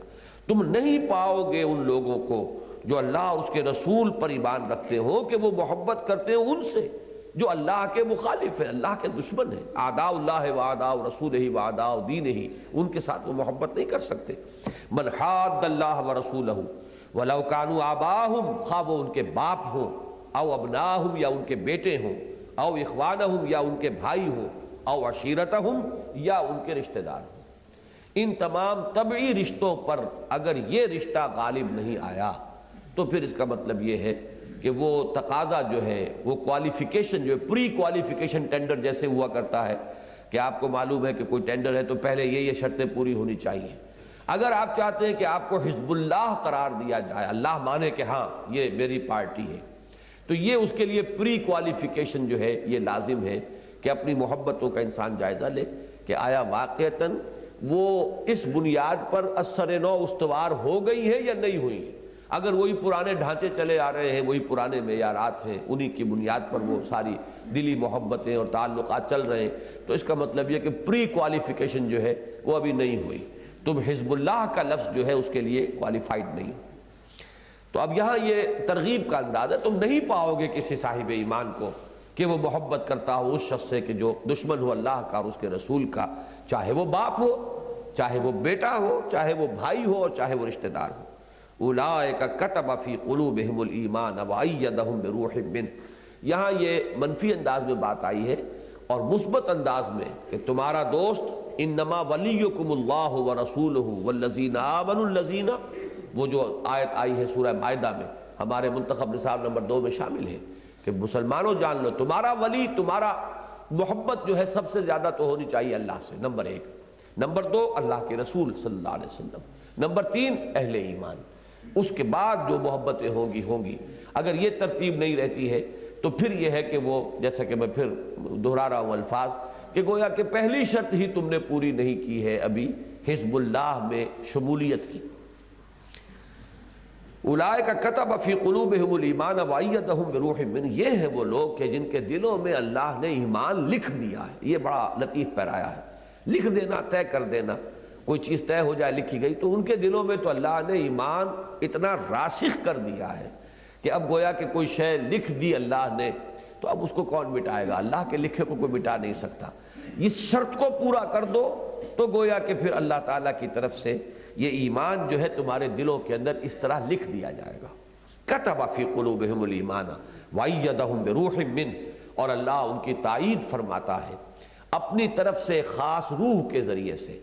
تم نہیں پاؤ گے ان لوگوں کو جو اللہ اور اس کے رسول پر ایمان رکھتے ہو کہ وہ محبت کرتے ہیں ان سے جو اللہ کے مخالف ہیں، اللہ کے دشمن ہیں۔ اعداء اللہ و اعداء رسولہ و اعداء دینہ، ان کے ساتھ وہ محبت نہیں کر سکتے۔ من حاد اللہ و رسولہ ولو کانوا آباءہم، خواہ وہ ان کے باپ ہوں، او ابناہم یا ان کے بیٹے ہوں، او اخوانہم یا ان کے بھائی ہوں، او عشیرتہم یا ان کے رشتہ دار ہوں۔ ان تمام طبعی رشتوں پر اگر یہ رشتہ غالب نہیں آیا تو پھر اس کا مطلب یہ ہے کہ وہ تقاضا جو ہے، وہ کوالیفیکیشن جو ہے، پری کوالیفیکیشن ٹینڈر جیسے ہوا کرتا ہے کہ آپ کو معلوم ہے کہ کوئی ٹینڈر ہے تو پہلے یہ شرطیں پوری ہونی چاہیے۔ اگر آپ چاہتے ہیں کہ آپ کو حزب اللہ قرار دیا جائے، اللہ مانے کہ ہاں یہ میری پارٹی ہے، تو یہ اس کے لیے پری کوالیفیکیشن جو ہے یہ لازم ہے کہ اپنی محبتوں کا انسان جائزہ لے کہ آیا واقعتاً وہ اس بنیاد پر اثر نو استوار ہو گئی ہے یا نہیں ہوئی ہے۔ اگر وہی پرانے ڈھانچے چلے آ رہے ہیں، وہی پرانے معیارات ہیں، انہی کی بنیاد پر وہ ساری دلی محبتیں اور تعلقات چل رہے ہیں، تو اس کا مطلب یہ کہ پری کوالیفیکیشن جو ہے وہ ابھی نہیں ہوئی، تم حزب اللہ کا لفظ جو ہے اس کے لیے کوالیفائڈ نہیں۔ تو اب یہاں یہ ترغیب کا انداز ہے، تم نہیں پاؤ گے کسی صاحب ایمان کو کہ وہ محبت کرتا ہو اس شخص سے کہ جو دشمن ہو اللہ کا اور اس کے رسول کا، چاہے وہ باپ ہو، چاہے وہ بیٹا ہو، چاہے وہ بھائی ہو، اور چاہے وہ رشتہ دار ہو۔ اولئک کتب فی قلوبہم الایمان وایدہم بروح منہ، یہاں یہ منفی انداز میں بات آئی ہے، اور مثبت انداز میں کہ تمہارا دوست انما ولیکم اللہ ورسولہ والذین آمنوا الذین، وہ جو آیت آئی ہے سورہ مائدہ میں ہمارے منتخب نصاب نمبر 2 میں شامل ہے کہ مسلمانوں جان لو تمہارا ولی، تمہارا محبت جو ہے سب سے زیادہ تو ہونی چاہیے اللہ سے، نمبر 1، نمبر 2 اللہ کے رسول صلی اللہ علیہ وسلم، نمبر 3 اہل ایمان، اس کے بعد جو محبتیں ہوں گی۔ اگر یہ ترتیب نہیں رہتی ہے تو پھر یہ ہے کہ وہ، جیسا کہ میں پھر دہرا رہا ہوں الفاظ، کہ گویا کہ پہلی شرط ہی تم نے پوری نہیں کی ہے ابھی حزب اللہ میں شمولیت کی۔ اولئک کتب فی قلوبہم الایمان وایدہم بروح منہ، یہ ہیں وہ لوگ کہ جن کے دلوں میں اللہ نے ایمان لکھ دیا ہے۔ یہ بڑا لطیف پیرایا ہے، لکھ دینا، طے کر دینا، کوئی چیز طے ہو جائے لکھی گئی، تو ان کے دلوں میں تو اللہ نے ایمان اتنا راسخ کر دیا ہے کہ اب گویا کہ کوئی شے لکھ دی اللہ نے تو اب اس کو کون مٹائے گا؟ اللہ کے لکھے کو کوئی مٹا نہیں سکتا۔ اس شرط کو پورا کر دو تو گویا کہ پھر اللہ تعالیٰ کی طرف سے یہ ایمان جو ہے تمہارے دلوں کے اندر اس طرح لکھ دیا جائے گا۔ کتب فی قلوبہم الایمان وایدہم بروح منہ، اور اللہ ان کی تائید فرماتا ہے اپنی طرف سے خاص روح کے ذریعے سے۔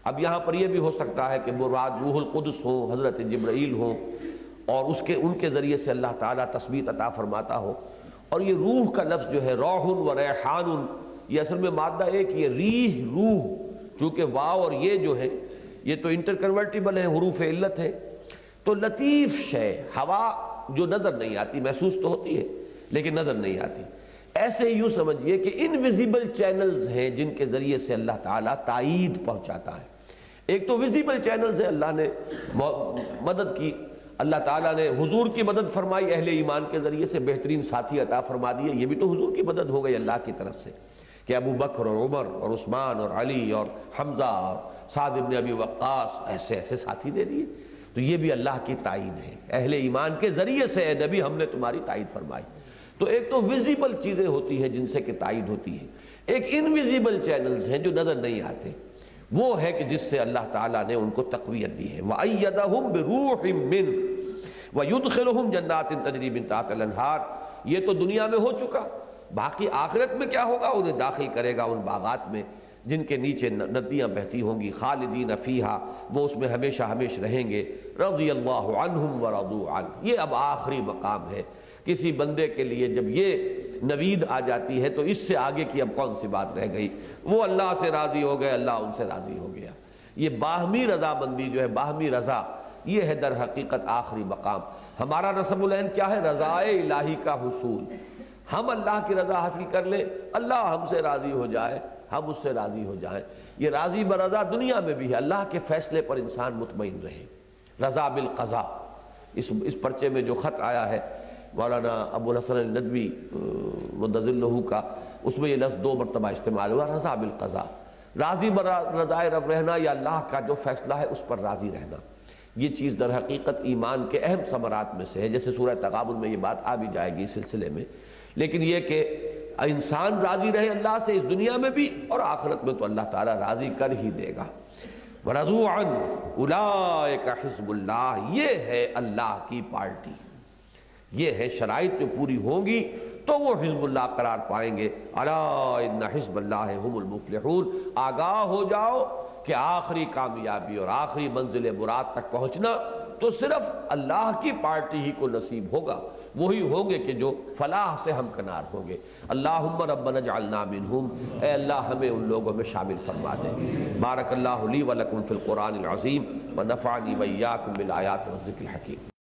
اب یہاں پر یہ بھی ہو سکتا ہے کہ مراد روح القدس ہوں، حضرت جبرائیل ہوں، اور ان کے ذریعے سے اللہ تعالیٰ تثبیت عطا فرماتا ہو۔ اور یہ روح کا لفظ جو ہے روح و ریحان، یہ اصل میں مادہ ایک، یہ ریح روح، چونکہ واو اور یہ جو ہے یہ تو انٹر کنورٹیبل ہیں، حروف علت ہے، تو لطیف شے، ہوا جو نظر نہیں آتی، محسوس تو ہوتی ہے لیکن نظر نہیں آتی، ایسے یوں سمجھئے کہ انویزیبل چینلز ہیں جن کے ذریعے سے اللہ تعالیٰ تائید پہنچاتا ہے۔ ایک تو ویزیبل چینلز ہے، اللہ نے مدد کی، اللہ تعالیٰ نے حضور کی مدد فرمائی اہل ایمان کے ذریعے سے، بہترین ساتھی عطا فرما دیے، یہ بھی تو حضور کی مدد ہو گئی اللہ کی طرف سے کہ ابو بکر اور عمر اور عثمان اور علی اور حمزہ اور سعد بن ابی وقاص ایسے ساتھی دے دیے، تو یہ بھی اللہ کی تائید ہے، اہل ایمان کے ذریعے سے اے نبی ہم نے تمہاری تائید فرمائی۔ تو ایک تو ویزیبل چیزیں ہوتی ہیں جن سے کہ تائید ہوتی ہے، ایک انویزیبل چینلز ہیں جو نظر نہیں آتے، وہ ہے کہ جس سے اللہ تعالیٰ نے ان کو تقویت دی ہے۔ وَأَيَّدَهُمْ بِرُوحٍ مِّنْهُ وَيُدْخِلُهُم جَنَّاتٍ تَجْرِي مِن تَحْتِهَا الْأَنْهَارُ، یہ تو دنیا میں ہو چکا، باقی آخرت میں کیا ہوگا؟ انہیں داخل کرے گا ان باغات میں جن کے نیچے ندیاں بہتی ہوں گی، خالدین فیہا، وہ اس میں ہمیشہ ہمیشہ رہیں گے، رضی اللہ عنہم ورضوا عنہ۔ یہ اب آخری مقام ہے کسی بندے کے لیے، جب یہ نوید آ جاتی ہے تو اس سے آگے کی اب کون سی بات رہ گئی؟ وہ اللہ سے راضی ہو گئے، اللہ ان سے راضی ہو گیا۔ یہ باہمی رضامندی جو ہے، باہمی رضا، یہ ہے در حقیقت آخری مقام۔ ہمارا رسم العین کیا ہے؟ رضائے الہی کا حصول، ہم اللہ کی رضا حاصل کر لیں، اللہ ہم سے راضی ہو جائے، ہم اس سے راضی ہو جائیں۔ یہ راضی برضا دنیا میں بھی ہے، اللہ کے فیصلے پر انسان مطمئن رہے، رضا بالقضاء۔ اس پرچے میں جو خط آیا ہے مولانا ابو الحسن الندوی مدظلہ کا، اس میں یہ لفظ 2 مرتبہ استعمال ہوا، رضا بالقضاء، راضی برضائے رب رہنا یا اللہ کا جو فیصلہ ہے اس پر راضی رہنا۔ یہ چیز در حقیقت ایمان کے اہم ثمرات میں سے ہے، جیسے سورہ تغابن میں یہ بات آ بھی جائے گی اس سلسلے میں، لیکن یہ کہ انسان راضی رہے اللہ سے اس دنیا میں بھی، اور آخرت میں تو اللہ تعالیٰ راضی کر ہی دے گا۔ وَرَضُوا عَنْهُ أُولَٰئِكَ حِزْبُ اللَّهِ، یہ ہے اللہ کی پارٹی، یہ ہے شرائط جو پوری ہوں گی تو وہ حزب اللہ قرار پائیں گے۔ أَلَا إِنَّ حِزْبَ اللَّهِ هُمُ الْمُفْلِحُونَ، آگاہ ہو جاؤ کہ آخری کامیابی اور آخری منزل مراد تک پہنچنا تو صرف اللہ کی پارٹی ہی کو نصیب ہوگا، وہی ہوں گے کہ جو فلاح سے ہمکنار ہوں گے۔ اللہم ربنا اجعلنا منہم، اے اللہ ہمیں ان لوگوں میں شامل فرما دے۔ بارک اللہ لی ولکم فی القرآن العظیم ونفعنی وإیاکم بالآیات والذکر الحکیم۔